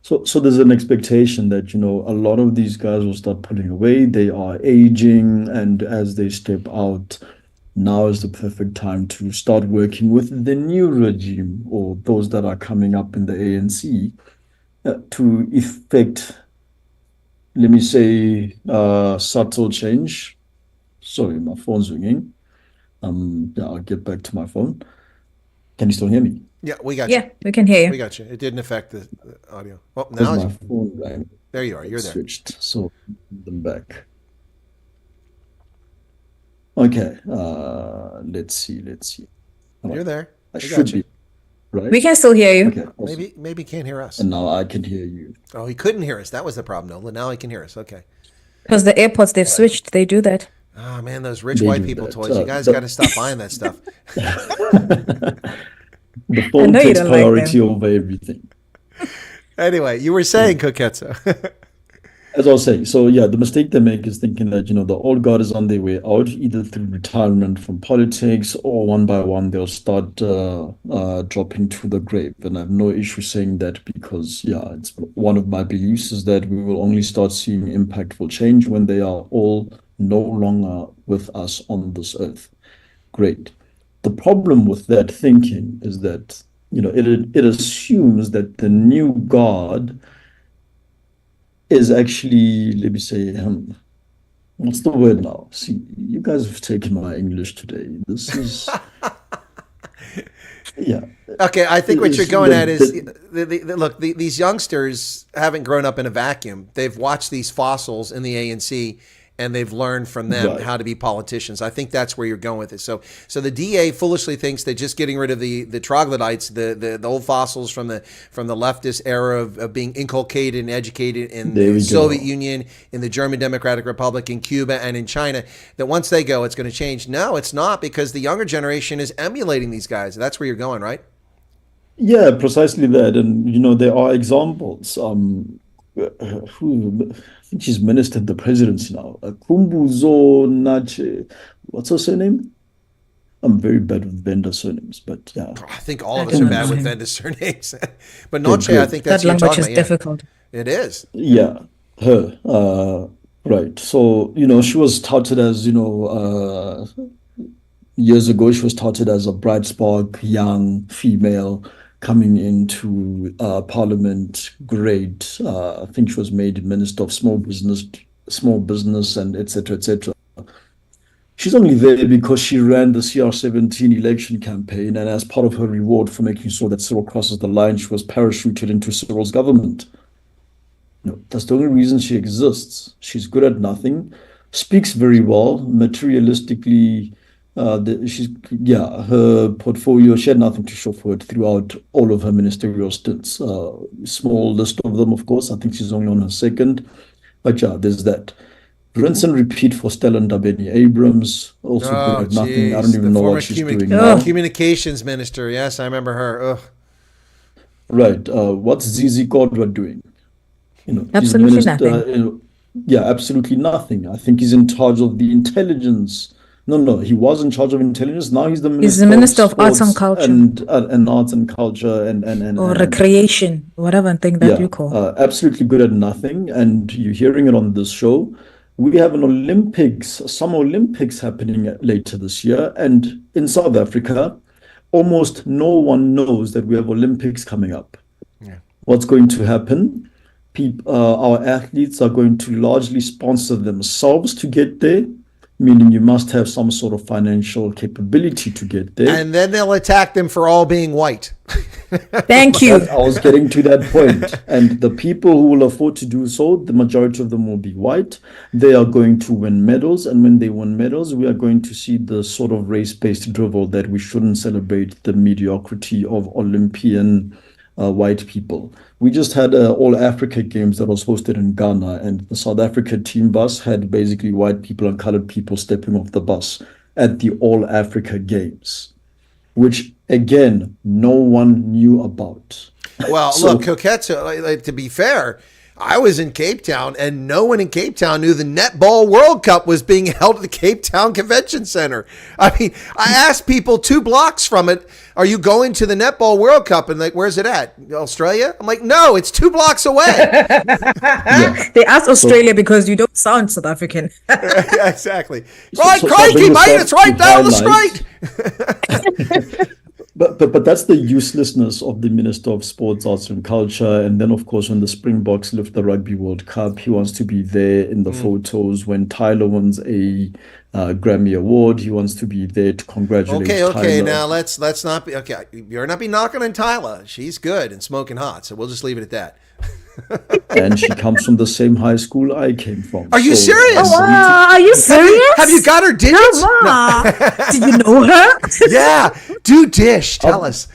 So there's an expectation that, a lot of these guys will start pulling away. They are aging, and as they step out, now is the perfect time to start working with the new regime or those that are coming up in the ANC to effect, let me say, subtle change. Sorry, my phone's ringing. I'll get back to my phone. Can you still hear me? Yeah, we got you. Yeah, we can hear you. We got you. It didn't affect the audio. Oh, now my phone rang. There you are. You're there. Switched. So I'm back. Okay, let's see. You're there. I should be, right? We can still hear you. Okay, awesome. Maybe he can't hear us. And now I can hear you. Oh, he couldn't hear us. That was the problem, Nola. Now he can hear us. Okay. Because the AirPods, they've switched. They do that. Oh man, those rich They white do people that. toys. You guys got to stop buying that stuff. The I phone know you takes don't like priority them. over everything. Anyway, you were saying Koketso. As I was saying, so yeah, the mistake they make is thinking that, the old guard is on their way out, either through retirement from politics or one by one they'll start dropping to the grave. And I have no issue saying that because, yeah, it's one of my beliefs is that we will only start seeing impactful change when they are all no longer with us on this earth. Great. The problem with that thinking is that, it assumes that the new guard is actually, let me say, what's the word now? See, you guys have taken my English today. This is, yeah. Okay, I think what you're going at is, look, these youngsters haven't grown up in a vacuum. They've watched these fossils in the ANC, and they've learned from them Right. how to be politicians. I think that's where you're going with it. So the DA foolishly thinks they're just getting rid of the troglodytes, the old fossils from the leftist era of being inculcated and educated in There we the go. Soviet Union, in the German Democratic Republic, in Cuba, and in China. That once they go, it's going to change. No, it's not, because the younger generation is emulating these guys. That's where you're going, right? Yeah, precisely that. And, there are examples. Who, I think she's minister in the presidency now. Kumbuzo Nache. What's her surname? I'm very bad with vendor surnames, but yeah. I think all of I us are don't bad know with him. vendor surnames. But Noche, good. I think that's That who you're language talking is about. Yeah. difficult. It is. Yeah, her. Right. So, she was touted as, years ago, she was touted as a bright spark, young female coming into parliament. Great. I think she was made minister of small business, and etc. etc. She's only there because she ran the CR17 election campaign, and as part of her reward for making sure that Cyril crosses the line, she was parachuted into Cyril's government. No, that's the only reason she exists. She's good at nothing, speaks very well, materialistically. Her portfolio, she had nothing to show for it throughout all of her ministerial stints. Small list of them, of course. I think she's only on her second. But yeah, there's that. Rinse and repeat for Stella Ndabeni-Abrams, also good Oh, at nothing. I don't geez. even The know former what she's doing now. communications minister. Yes, I remember her. Ugh. Right. What's Zizi Kodwa doing? He's Absolutely minister. nothing. Yeah, absolutely nothing. I think he's in charge of the intelligence. No, he was in charge of intelligence. Now he's the He's the minister Minister of Arts and Culture, and arts and culture or and recreation, whatever thing that yeah, you call. absolutely good at nothing. And you're hearing it on this show. We have Summer Olympics happening later this year, and in South Africa, almost no one knows that we have Olympics coming up. Yeah. What's going to happen? Our athletes are going to largely sponsor themselves to get there, meaning you must have some sort of financial capability to get there. And then they'll attack them for all being white. Thank you. I was getting to that point. And the people who will afford to do so, the majority of them will be white. They are going to win medals. And when they win medals, we are going to see the sort of race-based drivel that we shouldn't celebrate the mediocrity of Olympian white people. We just had All Africa Games that was hosted in Ghana, and the South Africa team bus had basically white people and colored people stepping off the bus at the All Africa Games, which again, no one knew about. Well, So- look, Koketso, to be fair, I was in Cape Town, and no one in Cape Town knew the Netball World Cup was being held at the Cape Town Convention Center. I mean, I asked people 2 blocks from it, are you going to the Netball World Cup? And like, where's it at? Australia? I'm like, no, it's 2 blocks away. They asked Australia because you don't sound South African. Yeah, exactly. Right, so crikey, bring this mate, up it's right to down the highlight. street. But that's the uselessness of the Minister of Sports, Arts and Culture. And then, of course, when the Springboks lift the Rugby World Cup, he wants to be there in the photos. When Tyler wins a Grammy Award, he wants to be there to congratulate Tyler. Okay, now let's not be, okay, you're not be knocking on Tyler. She's good and smoking hot, so we'll just leave it at that. And she comes from the same high school I came from. Are you serious? Oh, wow. Are you serious? Have you got her digits? Come on. Do you know her? Yeah, do dish. Tell us.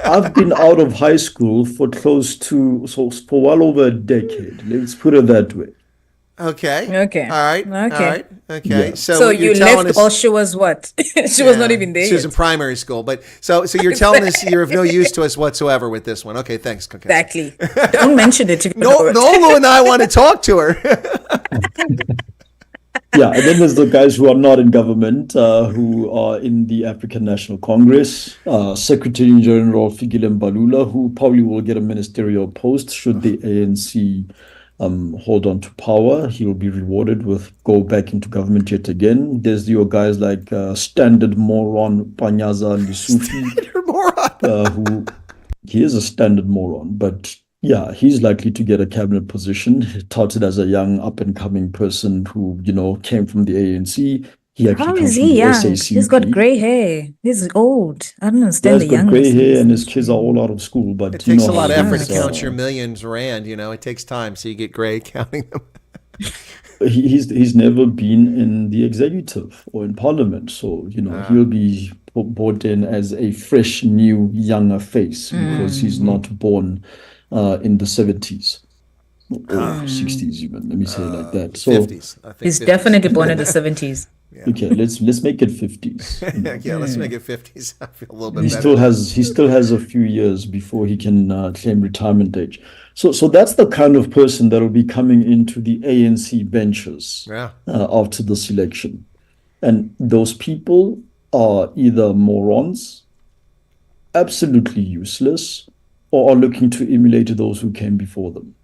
I've been out of high school for for well over a decade. Let's put it that way. Okay. Okay. All right. All Okay. right. Okay. Yeah. So what you you're telling left us, or she was what? She was not even there she was in yet. primary school, but so you're telling us you're of no use to us whatsoever with this one. Okay, thanks, Koketso. Exactly. Don't mention it. No, Nolu and I want to talk to her. Yeah, and then there's the guys who are not in government, who are in the African National Congress. Secretary General Fikile Mbalula, who probably will get a ministerial post should the ANC hold on to power. He will be rewarded with go back into government yet again. There's your guys like standard moron Panyaza Lisufi, Moron. who he is a standard moron, but yeah, he's likely to get a cabinet position, touted as a young up-and-coming person who, came from the ANC. He actually How comes is from he the young? SACP. He's got gray hair. He's old. I don't He understand has the got youngness. gray hair and his kids are all out of school, but It takes a lot of effort he's, to count your millions rand. It takes time, so you get gray counting them. he's never been in the executive or in parliament, so he'll be brought in as a fresh, new, younger face because he's not born in the 70s or 60s even. Let me say it like that. So 50s. I think He's 50s. definitely born in the 70s. okay, let's make it 50s. Yeah, let's make it 50s. I feel a little bit He better. still has a few years before he can claim retirement age. So that's the kind of person that will be coming into the ANC benches Yeah. after this election. And those people are either morons, absolutely useless, or are looking to emulate those who came before them.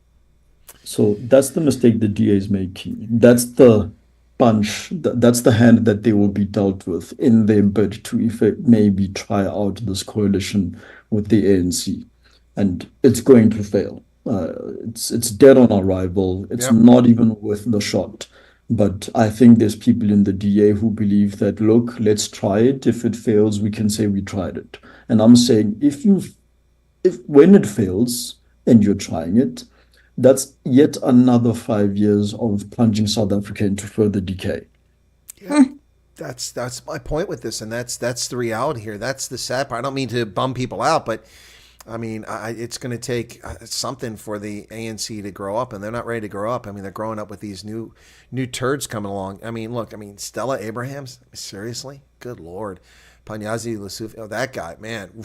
So that's the mistake the DA is making. That's the bunch, that's the hand that they will be dealt with in their bid to maybe try out this coalition with the ANC. And it's going to fail. It's dead on arrival. It's Yep. not even worth the shot. But I think there's people in the DA who believe that, look, let's try it. If it fails, we can say we tried it. And I'm saying if when it fails and you're trying it, that's yet another 5 years of plunging South Africa into further decay. Yeah. That's my point with this, and that's the reality here. That's the sad part. I don't mean to bum people out, but I mean, it's going to take something for the ANC to grow up, and they're not ready to grow up. I mean, they're growing up with these new turds coming along. I mean, look, Stella Abrahams, seriously? Good Lord. Panyazi Lisufi, that guy, man,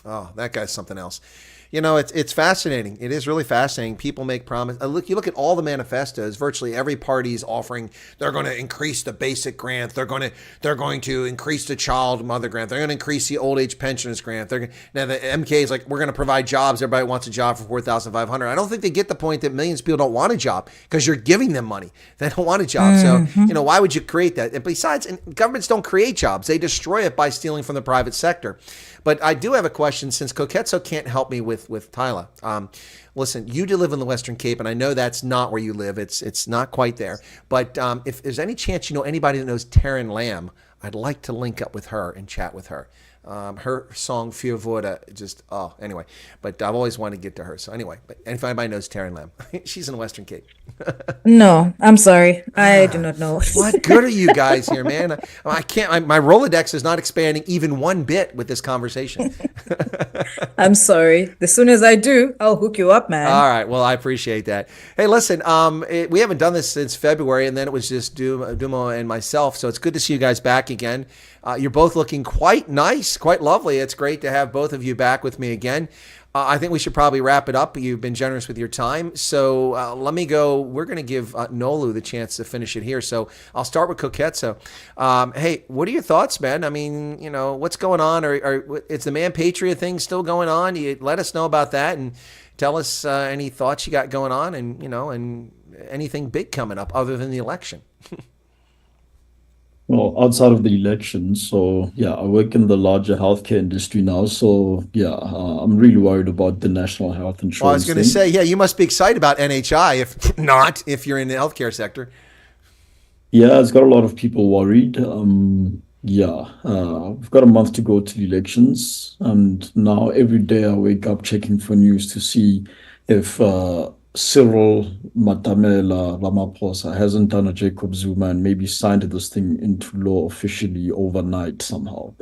oh, that guy's something else. It's fascinating. It is really fascinating. People make promises. You look at all the manifestos. Virtually every party is offering they're going to increase the basic grant. They're going to increase the child mother grant. They're going to increase the old age pensioners grant. Now the MK is like, we're going to provide jobs. Everybody wants a job for $4,500. I don't think they get the point that millions of people don't want a job because you're giving them money. They don't want a job. So why would you create that? And besides, governments don't create jobs. They destroy it by stealing from the private sector. But I do have a question, since Koketso can't help me with Phala. Listen, you do live in the Western Cape, and I know that's not where you live. It's not quite there. But if there's any chance you know anybody that knows Taryn Lamb, I'd like to link up with her and chat with her. Her song Fear Voda, anyway. But I've always wanted to get to her. So anyway, but if anybody knows Taryn Lamb, she's in the Western Cape. No, I'm sorry. I do not know. What good are you guys here, man? I can't. My Rolodex is not expanding even one bit with this conversation. I'm sorry. As soon as I do, I'll hook you up, man. All right. Well, I appreciate that. Hey, listen, we haven't done this since February, and then it was just Dumo and myself. So it's good to see you guys back again. You're both looking quite nice, quite lovely. It's great to have both of you back with me again. I think we should probably wrap it up. You've been generous with your time. So let me go. We're going to give Nolu the chance to finish it here. So I'll start with Koketso. Hey, what are your thoughts, man? I mean, what's going on? Or is the Man Patriot thing still going on? You let us know about that and tell us any thoughts you got going on, and and anything big coming up other than the election. Well, outside of the election, so yeah, I work in the larger healthcare industry now. So yeah, I'm really worried about the national health insurance. Well, I was going to say, yeah, you must be excited about NHI, if not, if you're in the healthcare sector. Yeah, it's got a lot of people worried. Yeah, we've got a month to go to the elections, and now every day I wake up checking for news to see if Cyril Matamela Ramaphosa hasn't done a Jacob Zuma and maybe signed this thing into law officially overnight somehow.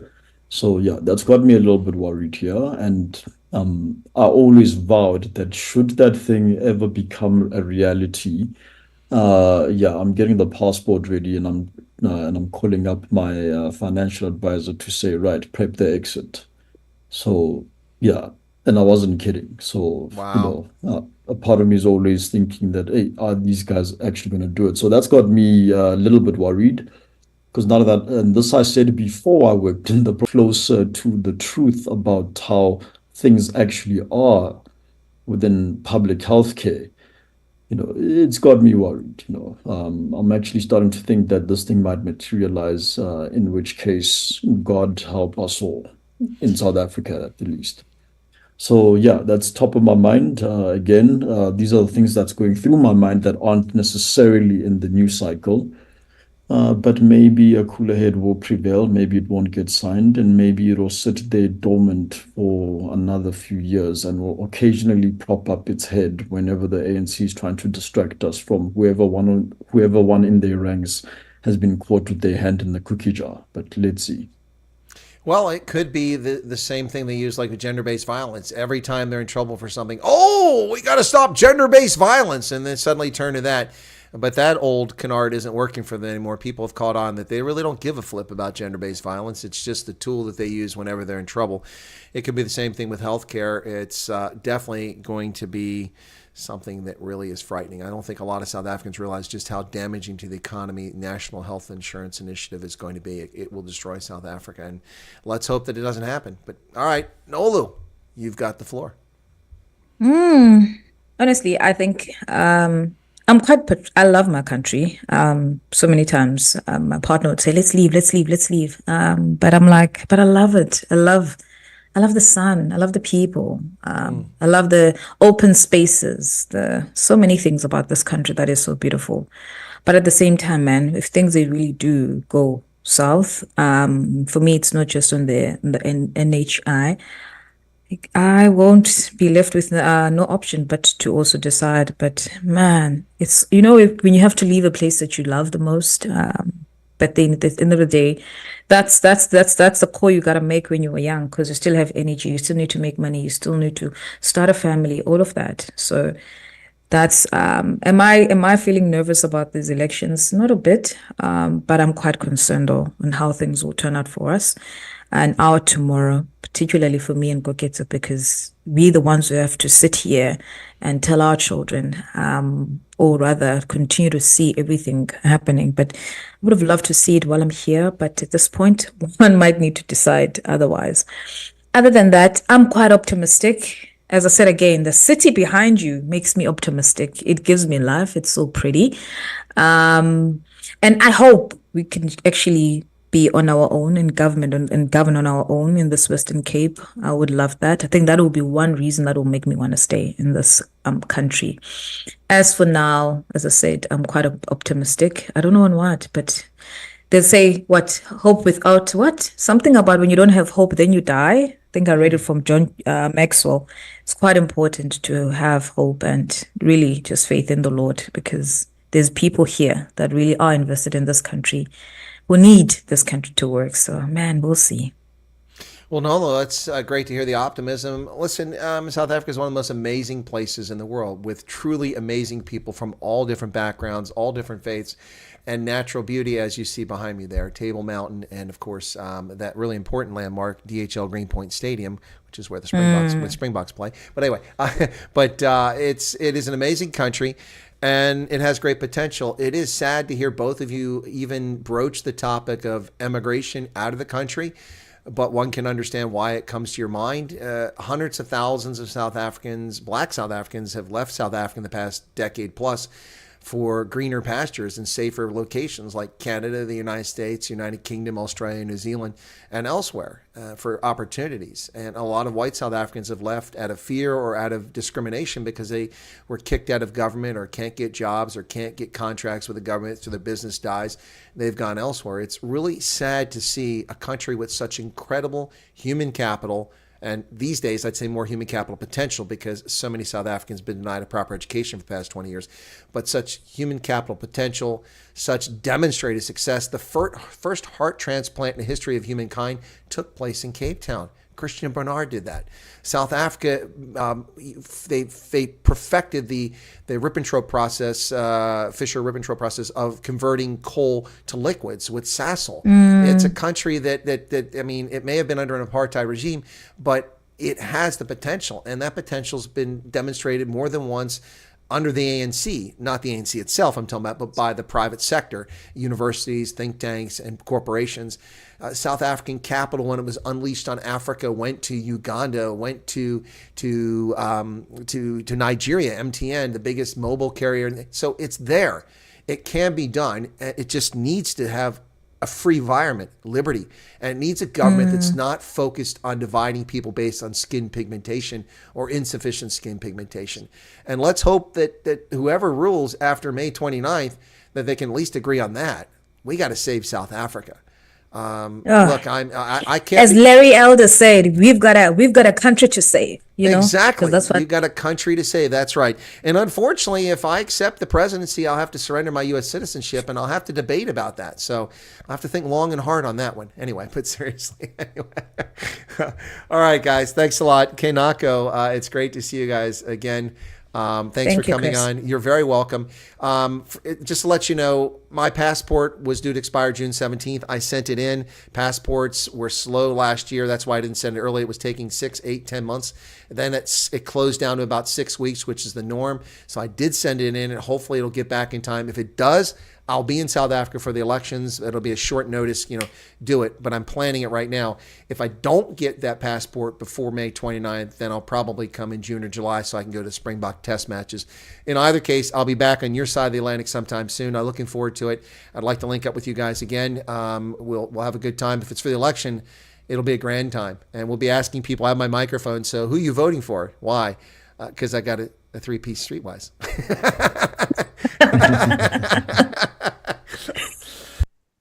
So yeah, that's got me a little bit worried here. And I always vowed that should that thing ever become a reality, Yeah, I'm getting the passport ready, and I'm calling up my financial advisor to say, right, prep the exit. So yeah, and I wasn't kidding. So Wow. a part of me is always thinking that, hey, are these guys actually going to do it? So that's got me a little bit worried because none of that, and this I said before I worked in the closer to the truth about how things actually are within public healthcare. It's got me worried. I'm actually starting to think that this thing might materialize, in which case, God help us all in South Africa at the least. So yeah, that's top of my mind. Again, these are the things that's going through my mind that aren't necessarily in the news cycle. But maybe a cooler head will prevail. Maybe it won't get signed, and maybe it'll sit there dormant for another few years and will occasionally prop up its head whenever the ANC is trying to distract us from whoever one in their ranks has been caught with their hand in the cookie jar. But let's see. Well, it could be the same thing they use like with gender-based violence. Every time they're in trouble for something, oh, we got to stop gender-based violence, and then suddenly turn to that. But that old canard isn't working for them anymore. People have caught on that they really don't give a flip about gender-based violence. It's just the tool that they use whenever they're in trouble. It could be the same thing with healthcare. It's definitely going to be something that really is frightening. I don't think a lot of South Africans realize just how damaging to the economy National Health Insurance Initiative is going to be. It will destroy South Africa, and let's hope that it doesn't happen. But all right, Nolu, you've got the floor. Honestly, I think I'm I love my country. So many times my partner would say, let's leave, let's leave, let's leave. But I'm like, but I love it. I love the sun. I love the people. I love the open spaces. The so many things about this country that is so beautiful. But at the same time, man, if things they really do go south, for me, it's not just on the NHI. I won't be left with no option but to also decide. But man, it's when you have to leave a place that you love the most. But then at the end of the day, that's the call you gotta make when you were young, because you still have energy, you still need to make money, you still need to start a family, all of that. So that's am I feeling nervous about these elections? Not a bit, but I'm quite concerned though on how things will turn out for us and our tomorrow, particularly for me and Koketso, because we're the ones who have to sit here and tell our children, or rather continue to see everything happening. But I would have loved to see it while I'm here, but at this point, one might need to decide otherwise. Other than that, I'm quite optimistic. As I said again, the city behind you makes me optimistic. It gives me life. It's so pretty. And I hope we can actually be on our own in government and govern on our own in this Western Cape. I would love that. I think that will be one reason that will make me want to stay in this country. As for now, as I said, I'm quite optimistic. I don't know on what, but they say what hope without what? Something about when you don't have hope, then you die. I think I read it from John Maxwell. It's quite important to have hope and really just faith in the Lord, because there's people here that really are invested in this country who need this country to work. So, man, we'll see. Well, Nolo, it's great to hear the optimism. Listen, South Africa is one of the most amazing places in the world, with truly amazing people from all different backgrounds, all different faiths, and natural beauty, as you see behind me there, Table Mountain, and of course that really important landmark, DHL Greenpoint Stadium, which is where the Springboks play. But anyway, it is an amazing country. And it has great potential. It is sad to hear both of you even broach the topic of emigration out of the country, but one can understand why it comes to your mind. Hundreds of thousands of South Africans, black South Africans, have left South Africa in the past decade plus for greener pastures and safer locations like Canada, the United States, United Kingdom, Australia, New Zealand, and elsewhere for opportunities. And a lot of white South Africans have left out of fear or out of discrimination because they were kicked out of government or can't get jobs or can't get contracts with the government, so their business dies. They've gone elsewhere. It's really sad to see a country with such incredible human capital, and these days, I'd say more human capital potential, because so many South Africans have been denied a proper education for the past 20 years. But such human capital potential, such demonstrated success. The first heart transplant in the history of humankind took place in Cape Town Christian Barnard did that. South Africa, they perfected the Ribbentrop process, Fisher-Ribbentrop process of converting coal to liquids with Sasol. It's a country that I mean, it may have been under an apartheid regime, but it has the potential, and that potential's been demonstrated more than once under the ANC, not the ANC itself I'm talking about, but by the private sector, universities, think tanks, and corporations. South African capital, when it was unleashed on Africa, went to Uganda, went to Nigeria, MTN, the biggest mobile carrier. So it's there. It can be done. It just needs to have a free environment, liberty, and it needs a government that's not focused on dividing people based on skin pigmentation or insufficient skin pigmentation. And let's hope that whoever rules after May 29th, that they can at least agree on that. We got to save South Africa. Look, I can't. As Larry Elder said, we've got a country to save. You know, exactly. That's what... We've got a country to save. That's right. And unfortunately, if I accept the presidency, I'll have to surrender my U.S. citizenship, and I'll have to debate about that. So I have to think long and hard on that one. Anyway, but seriously, anyway. All right, guys. Thanks a lot, Nako. It's great to see you guys again. Thanks for coming Chris. on. You're very welcome. Just to let you know, my passport was due to expire June 17th. I sent it in. Passports were slow last year. That's why I didn't send it early. It was taking 6, 8, 10 months. Then it closed down to about 6 weeks, which is the norm. So I did send it in, and hopefully it'll get back in time. If it does, I'll be in South Africa for the elections. It'll be a short notice, do it. But I'm planning it right now. If I don't get that passport before May 29th, then I'll probably come in June or July so I can go to Springbok test matches. In either case, I'll be back on your side of the Atlantic sometime soon. I'm looking forward to it. I'd like to link up with you guys again. We'll have a good time. If it's for the election, it'll be a grand time. And we'll be asking people, I have my microphone, so who are you voting for? Why? Because I got a 3-piece Streetwise.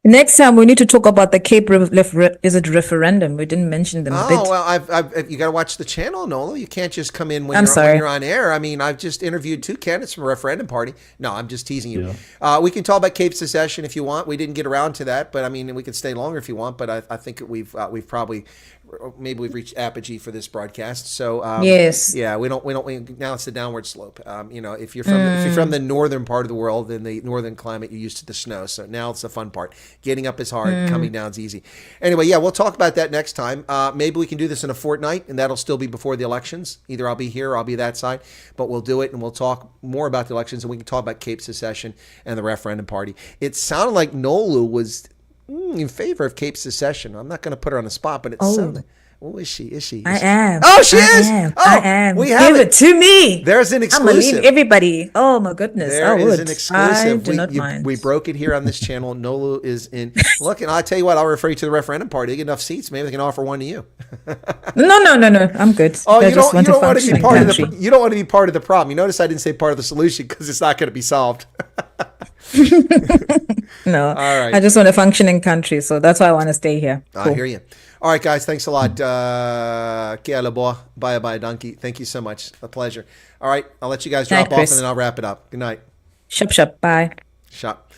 Next time we need to talk about the Cape referendum. We didn't mention them a bit. Oh, well, you got to watch the channel, Nolu. You can't just come in when you're on air. I mean, I've just interviewed 2 candidates from a referendum party. No, I'm just teasing you. Yeah. We can talk about Cape secession if you want. We didn't get around to that, but I mean, we can stay longer if you want. But I think we've probably maybe we've reached apogee for this broadcast. So yes, yeah, we don't now it's the downward slope. If you're from the northern part of the world, then the northern climate, you're used to the snow. So now it's the fun part. Getting up is hard, coming down is easy. Anyway, yeah, we'll talk about that next time. Maybe we can do this in a fortnight, and that'll still be before the elections. Either I'll be here or I'll be that side, but we'll do it, and we'll talk more about the elections, and we can talk about Cape secession and the referendum party. It sounded like Nolu was in favor of Cape secession. I'm not going to put her on the spot, but it sounded. Oh, is she? I am. Oh, she is. I am. We have Give it to me. There's an exclusive. I'm gonna leave everybody. Oh my goodness. There is an exclusive. I do not mind. We broke it here on this channel. Nolu is in. Look, and I'll tell you what. I'll refer you to the referendum party. They get enough seats. Maybe they can offer one to you. No. I'm good. Oh, you don't want to be part of the. You don't want to be part of the problem. You notice I didn't say part of the solution because it's not going to be solved. No. All right. I just want a functioning country, so that's why I want to stay here. Cool. I hear you. All right, guys. Thanks a lot. Bye, donkey. Thank you so much. A pleasure. All right. I'll let you guys drop off, and then I'll wrap it up. Good night. Shop. Bye. Shop.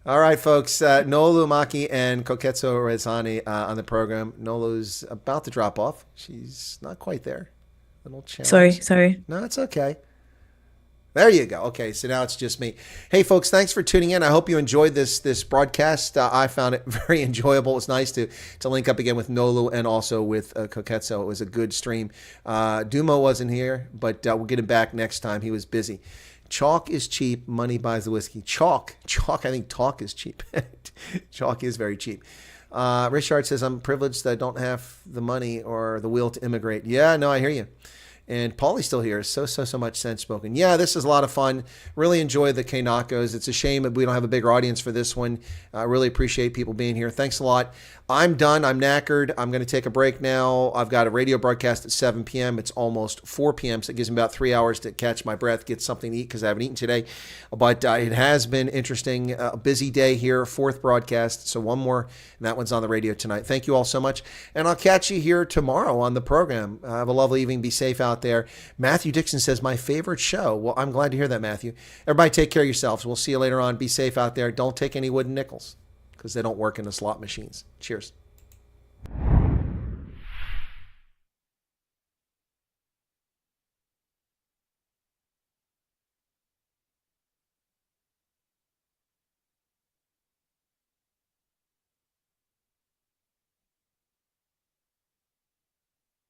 All right, folks. Nolu Maki and Koketso Rezani on the program. Nolu's about to drop off. She's not quite there. Little challenge. Sorry. No, it's okay. There you go. Okay, so now it's just me. Hey, folks, thanks for tuning in. I hope you enjoyed this broadcast. I found it very enjoyable. It was nice to link up again with Nolu and also with Koketso. It was a good stream. Dumo wasn't here, but we'll get him back next time. He was busy. Chalk is cheap. Money buys the whiskey. Chalk. I think talk is cheap. Chalk is very cheap. Richard says, I'm privileged that I don't have the money or the will to immigrate. Yeah, no, I hear you. And Paulie's still here. So much sense spoken. Yeah, this is a lot of fun. Really enjoy the Knakos. It's a shame that we don't have a bigger audience for this one. I really appreciate people being here. Thanks a lot. I'm done. I'm knackered. I'm going to take a break now. I've got a radio broadcast at 7 p.m. It's almost 4 p.m., so it gives me about 3 hours to catch my breath, get something to eat because I haven't eaten today. But it has been interesting. A busy day here, 4th broadcast. So one more, and that one's on the radio tonight. Thank you all so much. And I'll catch you here tomorrow on the program. Have a lovely evening. Be safe out there. Matthew Dixon says, my favorite show. Well, I'm glad to hear that, Matthew. Everybody take care of yourselves. We'll see you later on. Be safe out there. Don't take any wooden nickels, because they don't work in the slot machines. Cheers.